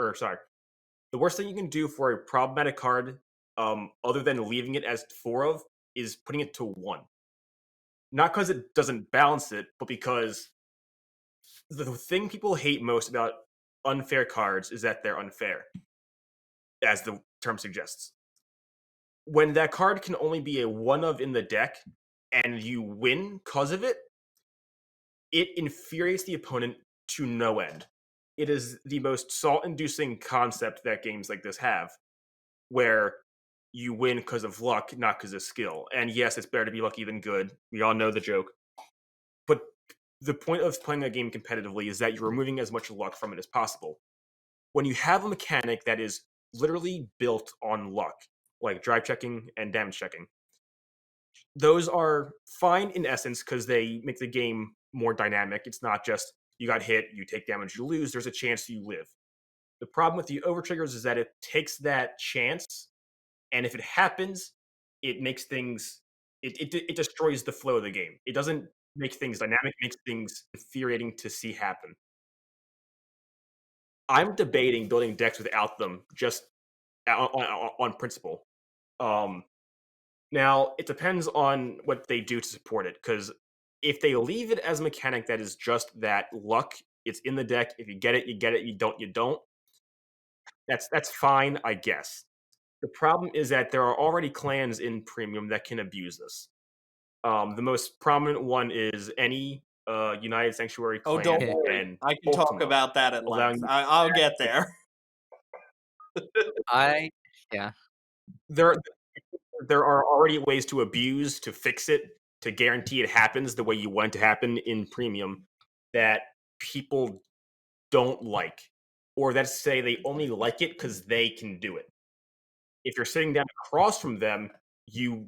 worst thing you can do for a problematic card, other than leaving it as 4 of, is putting it to 1. Not because it doesn't balance it, but because the thing people hate most about unfair cards is that they're unfair, as the term suggests. When that card can only be a one of in the deck and you win because of it, it infuriates the opponent to no end. It is the most salt inducing concept that games like this have, where you win because of luck, not because of skill. And yes, it's better to be lucky than good. We all know the joke. But the point of playing a game competitively is that you're removing as much luck from it as possible. When you have a mechanic that is literally built on luck, like drive checking and damage checking, those are fine in essence because they make the game more dynamic. It's not just you got hit, you take damage, you lose. There's a chance you live. The problem with the overtriggers is that it takes that chance, and if it happens, it makes things it destroys the flow of the game. It doesn't make things dynamic, it makes things infuriating to see happen. I'm debating building decks without them just on principle. Um, Now, it depends on what they do to support it, because if they leave it as a mechanic that is just that luck, it's in the deck. If you get it, you get it. You don't, you don't. That's fine, I guess. The problem is that there are already clans in Premium that can abuse this. The most prominent one is any United Sanctuary Oh, clan don't worry. and I can talk Ultima, about that at allowing length. you I'll get there. I yeah. there there are already ways to abuse to fix it to guarantee it happens the way you want it to happen in Premium that people don't like, or that say they only like it because they can do it. If you're sitting down across from them, you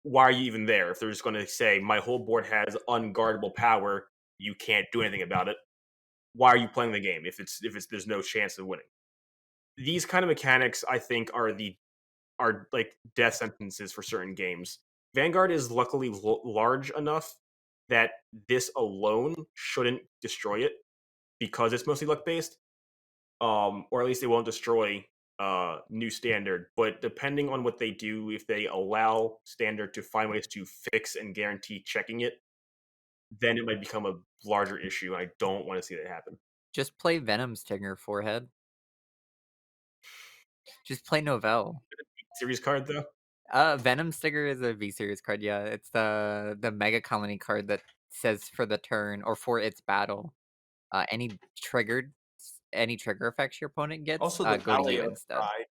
why are you even there? If they're just going to say my whole board has unguardable power, you can't do anything about it. Why are you playing the game if it's there's no chance of winning? These kind of mechanics, I think, are like death sentences for certain games. Vanguard is luckily large enough that this alone shouldn't destroy it because it's mostly luck based. Or at least it won't destroy new standard. But depending on what they do, if they allow standard to find ways to fix and guarantee checking it, then it might become a larger issue. I don't want to see that happen. Just play Venom Stinger forehead. Just play Novell. Series card though. Venom Stinger is a V series card. Yeah, it's the Mega Colony card that says for the turn or for its battle, any any trigger effects your opponent gets, Also, the go to Valley you of instead. Pride.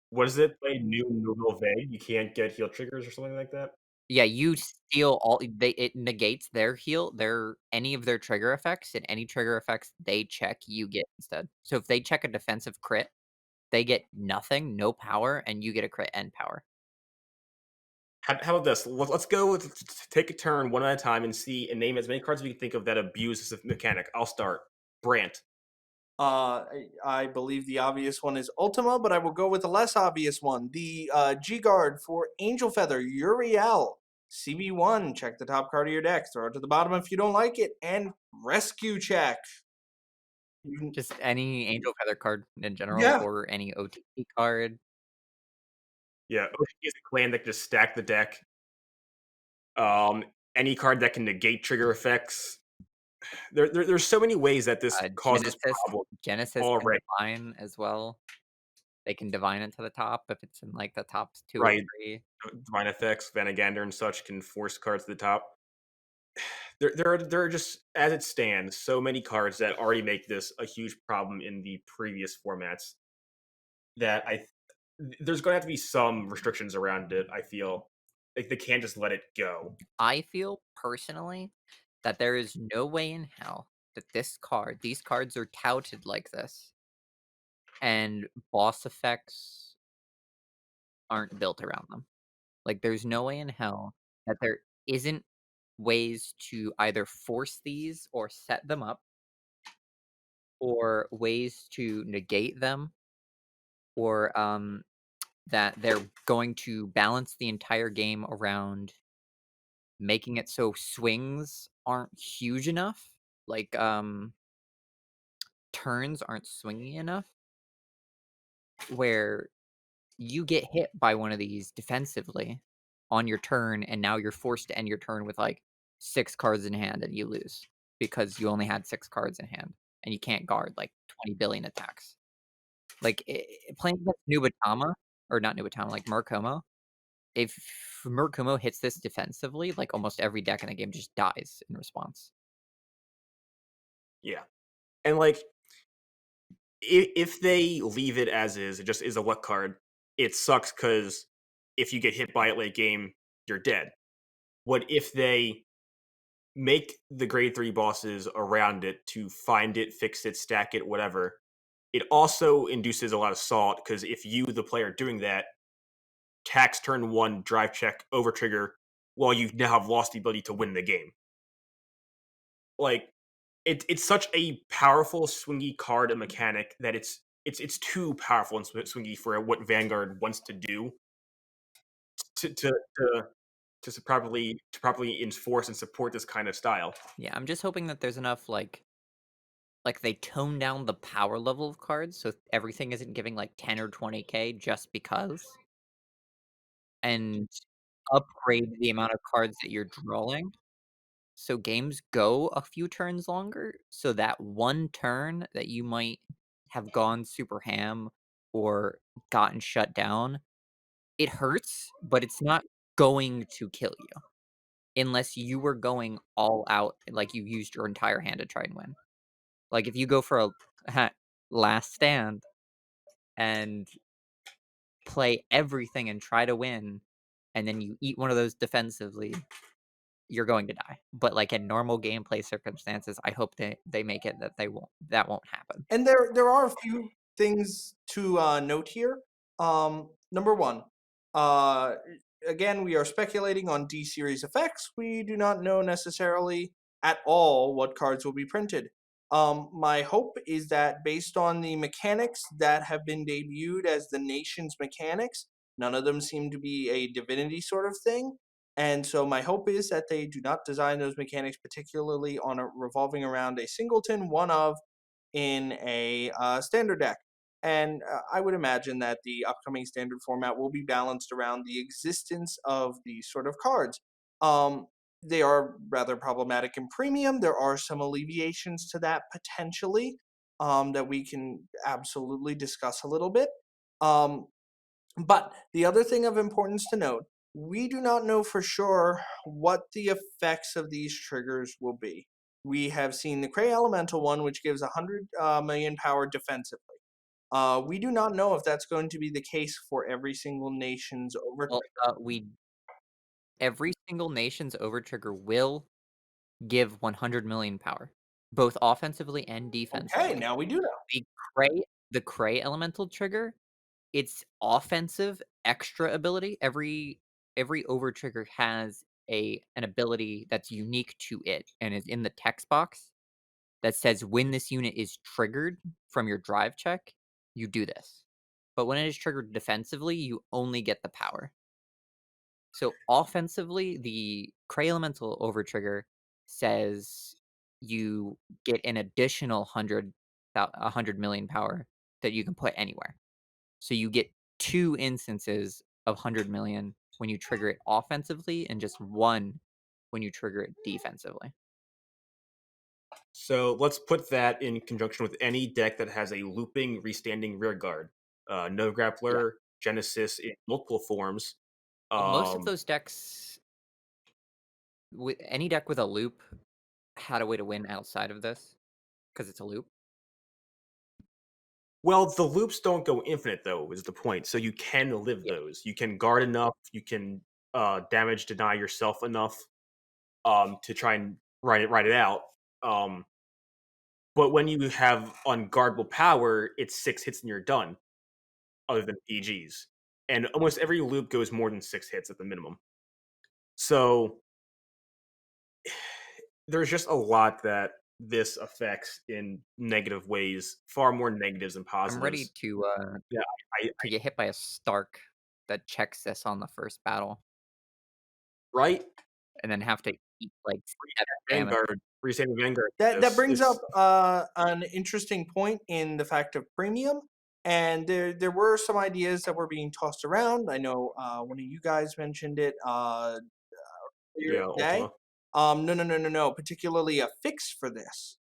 What is it? Play new Nouvelle Vague. You can't get heal triggers or something like that. Yeah, you steal all it negates their heal, their any of their trigger effects, and any trigger effects they check, you get instead. So if they check a defensive crit, they get nothing, no power, and you get a crit and power. How about this? Let's go take a turn one at a time and see and name as many cards as we can think of that abuse this mechanic. I'll start. Brant. I believe the obvious one is Ultima, but I will go with the less obvious one. The G Guard for Angel Feather, Uriel. CB1, check the top card of your deck, throw it to the bottom if you don't like it, and Rescue Check. Just any Angel Feather card in general Yeah. or any OTP card. Yeah, OTP is a clan that can just stack the deck. Any card that can negate trigger effects. There's so many ways that this causes problems Genesis can already. divine as well. They can divine it to the top if it's in like the top 2 or Right. 3. Divine effects, Vanagander and such can force cards to the top. There are just, as it stands, so many cards that already make this a huge problem in the previous formats that there's going to have to be some restrictions around it. I feel like they can't just let it go. I feel personally that there is no way in hell that these cards are touted like this, and boss effects aren't built around them. Like, there's no way in hell that there isn't ways to either force these or set them up, or ways to negate them, or that they're going to balance the entire game around making it so swings aren't huge enough. Like, turns aren't swingy enough, where you get hit by one of these defensively on your turn, and now you're forced to end your turn with like 6 cards in hand and you lose because you only had 6 cards in hand and you can't guard like 20 billion attacks. Like playing against Nubatama or not Nubatama, like Murakumo. If Murakumo hits this defensively, like almost every deck in the game just dies in response. Yeah, and like if they leave it as is, it just is a luck card. It sucks because if you get hit by it late game, you're dead. What if they make the grade 3 bosses around it to find it, fix it, stack it, whatever? It also induces a lot of salt because if you, the player doing that, tax turn 1, drive check, over trigger, well, you now have lost the ability to win the game. Like, it's such a powerful swingy card and mechanic that it's too powerful and swingy for what Vanguard wants to do to to to, to properly enforce and support this kind of style. Yeah, I'm just hoping that there's enough like they tone down the power level of cards so everything isn't giving like 10 or 20k just because, and upgrade the amount of cards that you're drawing so games go a few turns longer, so that one turn that you might have gone super ham or gotten shut down, it hurts, but it's not going to kill you unless you were going all out, like you used your entire hand to try and win. Like if you go for a last stand and play everything and try to win, and then you eat one of those defensively, you're going to die. But like in normal gameplay circumstances, I hope they make it that that won't happen. And there are a few things to note here. Number one, uh, again, we are speculating on D series effects. We do not know necessarily at all what cards will be printed. My hope is that based on the mechanics that have been debuted as the nation's mechanics, none of them seem to be a divinity sort of thing. And so my hope is that they do not design those mechanics particularly on a revolving around a singleton one of in a standard deck. And I would imagine that the upcoming standard format will be balanced around the existence of these sort of cards. Um, they are rather problematic in premium. There are some alleviations to that potentially that we can absolutely discuss a little bit. Um, but the other thing of importance to note, we do not know for sure what the effects of these triggers will be. We have seen the Cray Elemental one, which gives 100 million power defensively. We do not know if that's going to be the case for every single nation's over. Well, we every single nation's overtrigger will give 100 million power, both offensively and Okay, defensively. now we do know. The the Cray elemental trigger, it's offensive extra ability. Every overtrigger has an ability that's unique to it and is in the text box that says when this unit is triggered from your drive check, you do this. But when it is triggered defensively, you only get the power. So offensively, the Cray Elemental Overtrigger says you get an additional 100 million power that you can put anywhere. So you get 2 instances of 100 million when you trigger it offensively and just 1 when you trigger it defensively. So let's put that in conjunction with any deck that has a looping, restanding rear guard. No Yeah. Grappler, Genesis in multiple forms. Most of Um, those decks, with any deck with a loop, had a way to win outside of this because it's a loop. well, the loops don't go infinite, though, is the point. So you can live Yeah. those. You can guard enough. You can damage deny yourself enough to try and write it out. Um, but when you have unguardable power, it's 6 hits and you're done. Other than PGs, and almost every loop goes more than 6 hits at the minimum. So there's just a lot that this affects in negative ways, far more negatives than I'm ready positives. Yeah, I to get hit by a Stark that checks this on the first battle, right. and then have to eat, like, 7 damage. Vanguard, Resaving Vanguard. That This brings up it's an interesting point in the fact of premium, and there were some ideas that were being tossed around. I know one of you guys mentioned it earlier yeah, today. Ultima. No, no, no, no, no. Particularly a fix for this.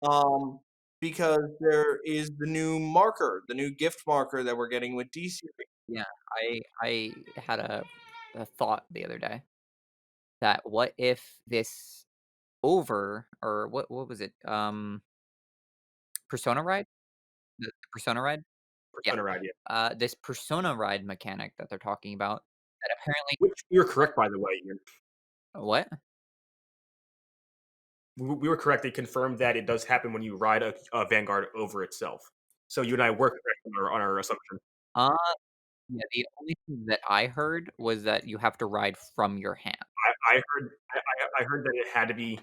Um, because there is the new marker, the new gift marker that we're getting with D series. Yeah, I had a thought the other day that what if this or what was it? Persona Ride? The Persona Ride? Yeah. Persona Ride, yeah. This Persona Ride mechanic that they're talking about that apparently Which you're correct, by the way, Ian. what? We were correct. They confirmed that it does happen when you ride a Vanguard over itself. So you and I were correct on our assumption. Uh, yeah, the only thing that I heard was that you have to ride from your hand. I heard that it had to be.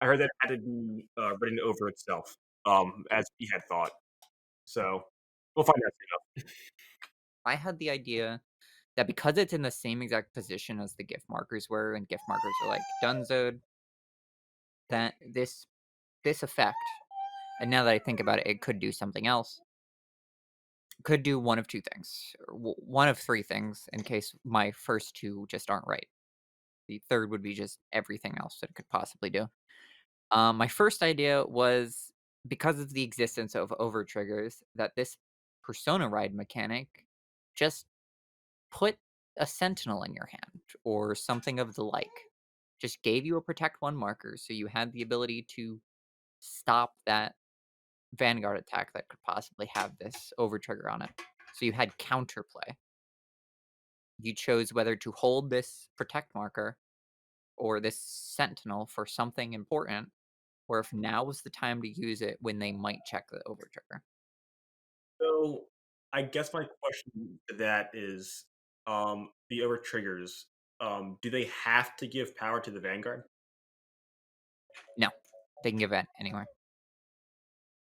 I heard that it had to be ridden over itself, as we had thought. So we'll find out soon enough. I had the idea that because it's in the same exact position as the gift markers were, and gift markers are like Dunzoed, that this effect, and now that I think about it, it could do something else. Could do one of two things, or one of three things, in case my first two just aren't right. The third would be just everything else that it could possibly do. My first idea was because of the existence of over triggers, that this persona ride mechanic just put a sentinel in your hand or something of the like. Just gave you a protect one marker, so you had the ability to stop that Vanguard attack that could possibly have this over trigger on it. So you had counterplay. You chose whether to hold this protect marker or this sentinel for something important, or if now was the time to use it when they might check the over trigger. So I guess my question to that is, the over triggers. Do they have to give power to the Vanguard? No, they can give it anywhere.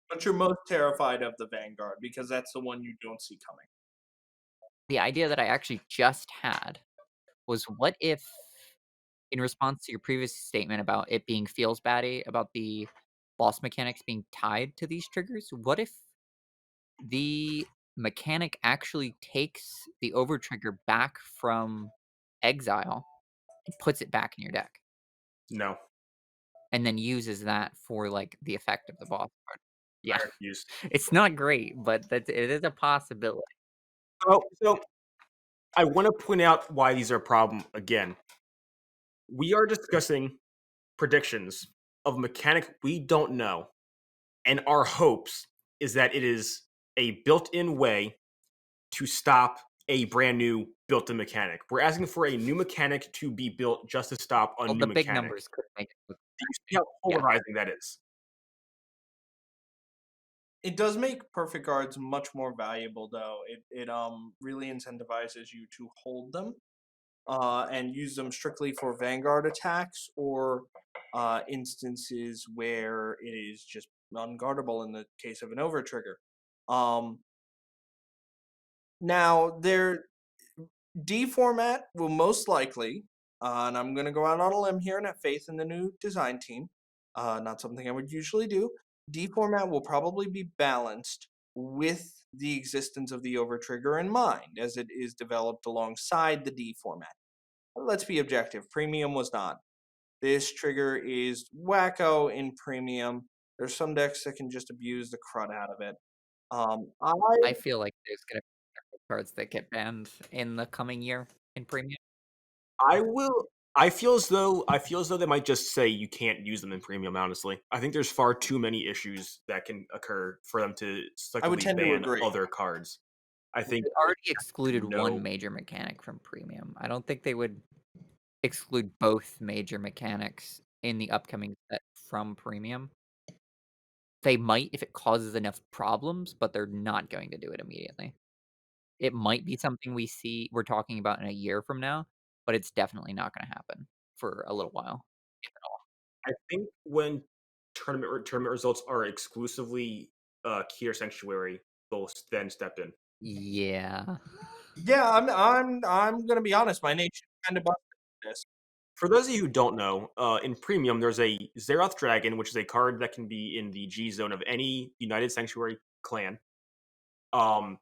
But you're most terrified of the Vanguard because that's the one you don't see coming. The idea that I actually just had was what if, in response to your previous statement about it being feels batty, about the boss mechanics being tied to these triggers, what if the mechanic actually takes the over trigger back from exile and puts it back in your deck, No, and then uses that for like the effect of the boss card? I Yeah, refuse. it's not great, but it is a possibility. So I want to point out why these are a problem again. We are discussing predictions of a mechanic we don't know, and our hopes is that it is a built-in way to stop a brand new built-in mechanic. We're asking for a new mechanic to be built just to stop a Well, new the big mechanic. numbers could make it look Do you see how yeah. polarizing that is? It does make perfect guards much more valuable, though. It really incentivizes you to hold them and use them strictly for Vanguard attacks or instances where it is just unguardable in the case of an over trigger. Um, Now, their D format will most likely, and I'm going to go out on a limb here and have faith in the new design team, not something I would usually do. D format will probably be balanced with the existence of the overtrigger in mind, as it is developed alongside the D format. Let's be objective. Premium was not. This trigger is wacko in premium. There's some decks that can just abuse the crud out of it. I I feel like there's gonna be cards that get banned in the coming year in premium. I will. I feel as though they might just say you can't use them in premium. Honestly, I think there's far too many issues that can occur for them to I would selectively tend to ban agree. other cards. I think They already excluded one no. major mechanic from premium. I don't think they would exclude both major mechanics in the upcoming set from premium. They might if it causes enough problems, but they're not going to do it immediately. It might be something we're talking about in a year from now, but it's definitely not gonna happen for a little while, if at all. I think when tournament results are exclusively key or sanctuary, they'll then step in. Yeah. Yeah, I'm gonna be honest. My nature kind of busted this. For those of you who don't know, in Premium, there's a Zeroth Dragon, which is a card that can be in the G zone of any United Sanctuary clan. Um,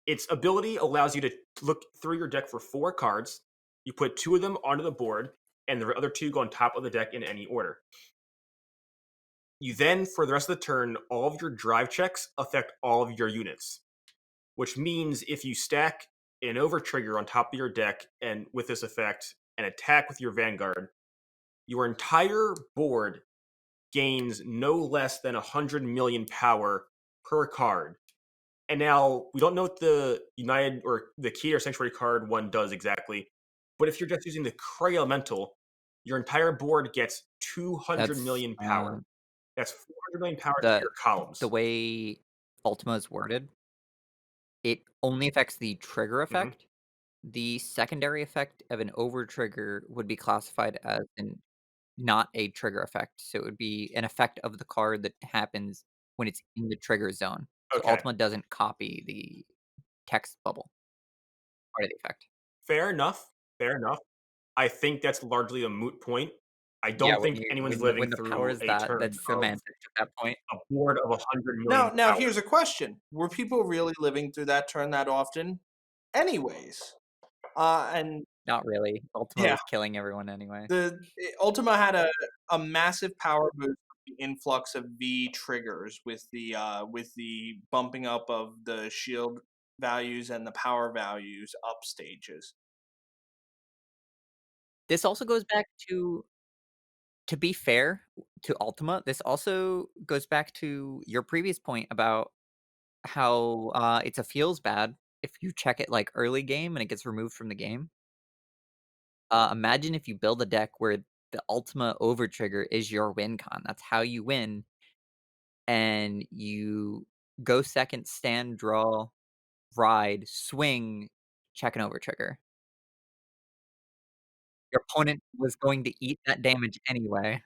its ability allows you to look through your deck for 4 cards. You put 2 of them onto the board, and the other 2 go on top of the deck in any order. You then, for the rest of the turn, all of your drive checks affect all of your units, which means if you stack an over trigger on top of your deck and with this effect and attack with your Vanguard, your entire board gains no less than 100 million power per card. And now we don't know what the United or the Key or Sanctuary card one does exactly, but if you're just using the Cray Elemental, your entire board gets 200 That's million power. That's 400 million power to the your columns. way Ultima is worded. It only affects the trigger hmm effect. The secondary effect of an over trigger would be classified as not a trigger effect. So it would be an effect of the card that happens when it's in the trigger zone. So Okay, Ultima doesn't copy the text bubble part of the effect. fair enough. Fair enough. I think that's largely a moot point. I Yeah, don't think anyone's living when the through power's a turn that's of semantics at that point. a board of 100 million Now power. here's a question: were people really living through that turn that often, anyways? And Not really. Ultima yeah, was killing everyone anyway. Ultima had a massive power boost with the influx of V triggers with the bumping up of the shield values and the power values up stages. This also goes back to be fair to Ultima, this also goes back to your previous point about how, it's a feels bad if you check it, like, early game and it gets removed from the game. Imagine if you build a deck where the Ultima Overtrigger is your win con, that's how you win, and you go second, stand, draw, ride, swing, check an Overtrigger. Your opponent was going to eat that damage anyway,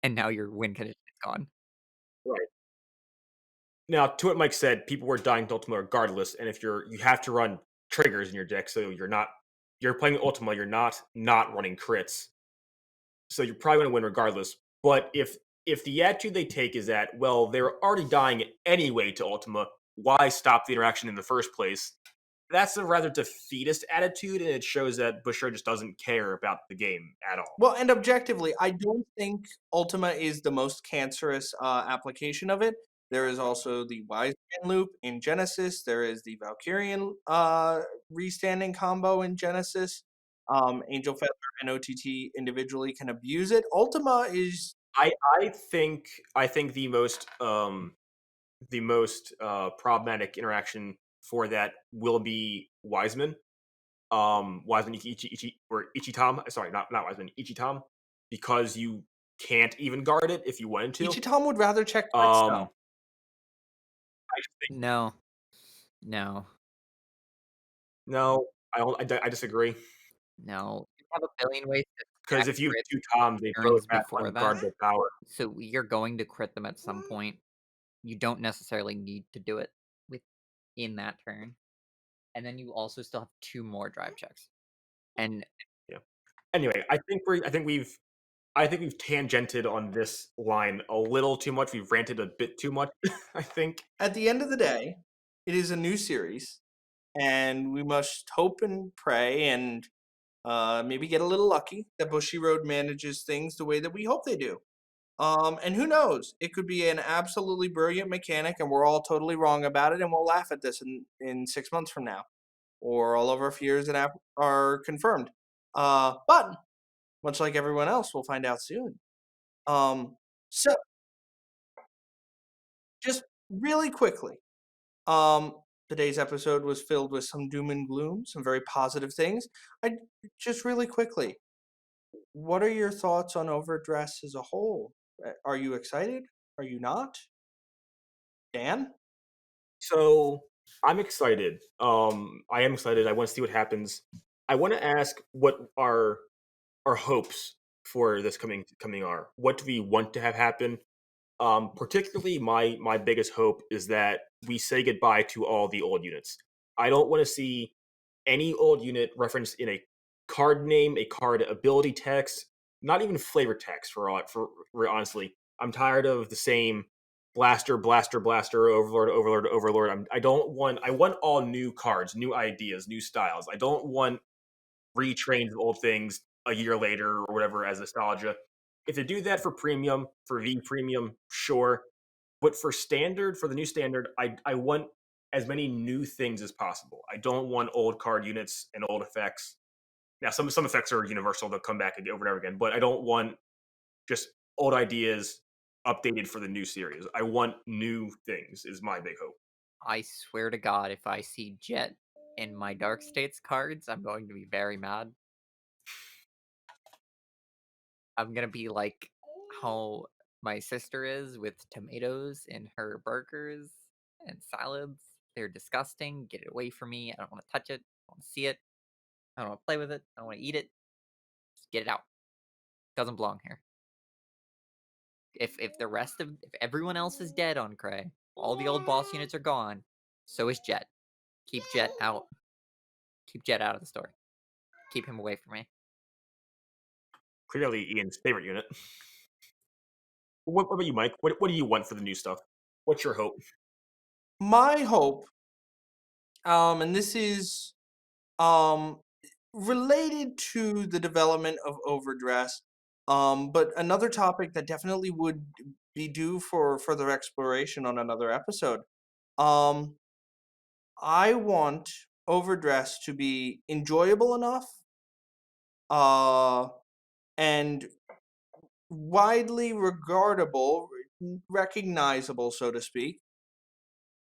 and now your win condition is gone. Right. Now, to what Mike said, people were dying to Ultima regardless, and if you have to run triggers in your deck, so you're playing Ultima, you're not running crits, so you're probably going to win regardless. But if the attitude they take is that, well, they're already dying anyway to Ultima, why stop the interaction in the first place? That's a rather defeatist attitude, and it shows that Busher just doesn't care about the game at all. Well, and objectively, I don't think Ultima is the most cancerous application of it. There is also the Wise Man loop in Genesis. There is the Valkyrian restanding combo in Genesis. Angel Feather and OTT individually can abuse it. Ultima is I I think the most problematic interaction for that will be Wiseman. Wiseman or Ichitam. Sorry, not Wiseman. Ichitam, because you can't even guard it if you wanted to. Ichitam would rather check crits Um, though. I just think No. No. no. I disagree No. You have a billion ways to because stack if you have crit two Toms, they both turns have before that, unguardable power. so you're going to crit them at some point. You don't necessarily need to do it within that turn. And then you also still have 2 more drive checks. And Yeah. Anyway, I think we've tangented on this line a little too much. We've ranted a bit too much. I think. At the end of the day, it is a new series, and we must hope and pray and maybe get a little lucky that Bushy Road manages things the way that we hope they do. And who knows? It could be an absolutely brilliant mechanic, and we're all totally wrong about it, and we'll laugh at this in 6 months from now, or all of our fears are confirmed. But much like everyone else, we'll find out soon. So just really quickly, um, today's episode was filled with some doom and gloom, some very positive things. I just really quickly, what are your thoughts on Overdress as a whole? Are you excited? Are you not? Dan? So I'm excited. I am excited. I want to see what happens. I want to ask what our hopes for this coming are. What do we want to have happen? Particularly, my biggest hope is that we say goodbye to all the old units. I don't want to see any old unit referenced in a card name, a card ability text, not even flavor text. For honestly, I'm tired of the same blaster, blaster, blaster, overlord, overlord, overlord. I don't want. I want all new cards, new ideas, new styles. I don't want retrains of old things a year later or whatever as nostalgia. If they do that for premium, for V premium, sure. But for standard, for the new standard, I want as many new things as possible. I don't want old card units and old effects. Now, some effects are universal; they'll come back over and over again. But I don't want just old ideas updated for the new series. I want new things. Is my big hope. I swear to God, if I see Jet in my Dark States cards, I'm going to be very mad. I'm gonna be like how my sister is with tomatoes in her burgers and salads. They're disgusting. Get it away from me. I don't want to touch it. I don't want to see it. I don't want to play with it. I don't want to eat it. Just get it out. Doesn't belong here. If everyone else is dead on Cray, all the old boss units are gone. So is Jet. Keep Jet out. Keep Jet out of the story. Keep him away from me. Clearly, Ian's favorite unit. What about you, Mike? What do you want for the new stuff? What's your hope? My hope, and this is um, related to the development of Overdress, but another topic that definitely would be due for further exploration on another episode. Um, I want Overdress to be enjoyable enough, uh, and widely regardable, recognizable, so to speak,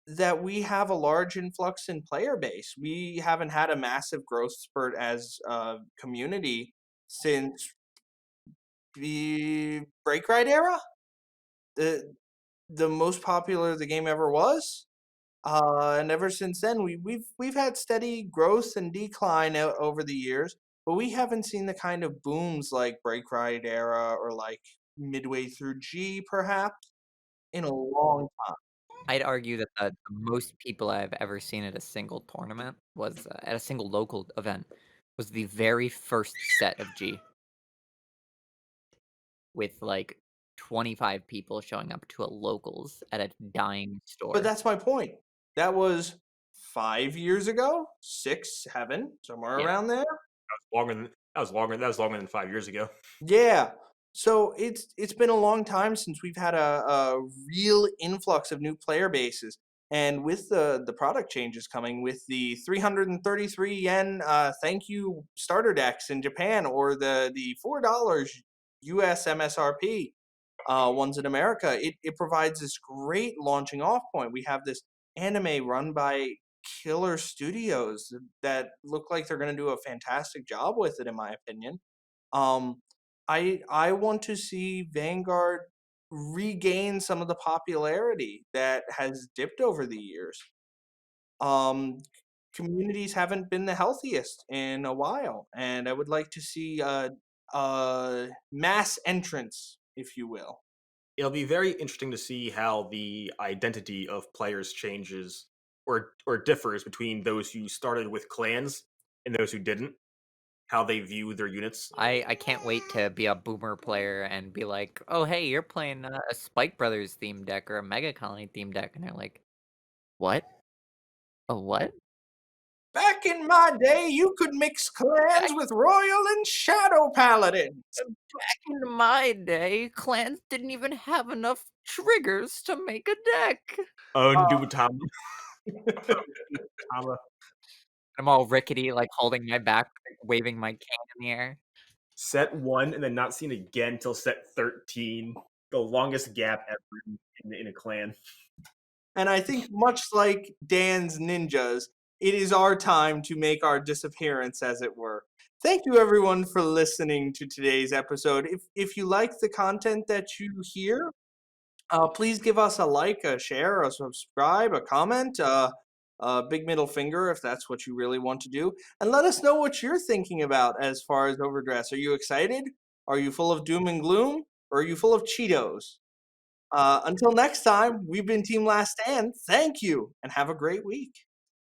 that we have a large influx in player base. We haven't had a massive growth spurt as a community since the Break Ride era, the the most popular the game ever was. And ever since then, we've had steady growth and decline over the years, but we haven't seen the kind of booms like Break Ride era or like midway through G, perhaps, in a long time. I'd argue that the most people I've ever seen at a single tournament was at a single local event was the very first set of G, with like 25 people showing up to a locals at a dying But store. that's my point. That was 5 years ago, six, seven, somewhere Yeah. around there. That was longer than 5 years ago. Yeah. So it's been a long time since we've had a real influx of new player bases. And with the product changes coming, with the 333 yen thank you starter decks in Japan, or the $4 US MSRP ones in America, it provides this great launching off point. We have this anime run by killer studios that look like they're going to do a fantastic job with it, in my opinion. Um, I want to see Vanguard regain some of the popularity that has dipped over the years. Um, Communities haven't been the healthiest in a while, and I would like to see a mass entrance, if you will. It'll be very interesting to see how the identity of players changes or differs between those who started with clans and those who didn't. How they view their units. I can't wait to be a boomer player and be like, oh hey, you're playing a Spike Brothers theme deck or a Mega Colony theme deck, and they're like, what? A what? Back in my day, you could mix clans with Royal and Shadow Paladin. Back in my day, clans didn't even have enough triggers to make a deck. Oh, Uh, Ndubutama. I'm all rickety, like holding my back, waving my cane in the air. Set 1 and then not seen again until set 13. The longest gap ever in a clan. And I think, much like Dan's ninjas, it is our time to make our disappearance, as it were. Thank you, everyone, for listening to today's episode. If you like the content that you hear, please give us a like, a share, a subscribe, a comment, a big middle finger if that's what you really want to do. And let us know what you're thinking about as far as Overdress. Are you excited? Are you full of doom and gloom? Or are you full of Cheetos? Until next time, we've been Team Last Stand. Thank you, and have a great week.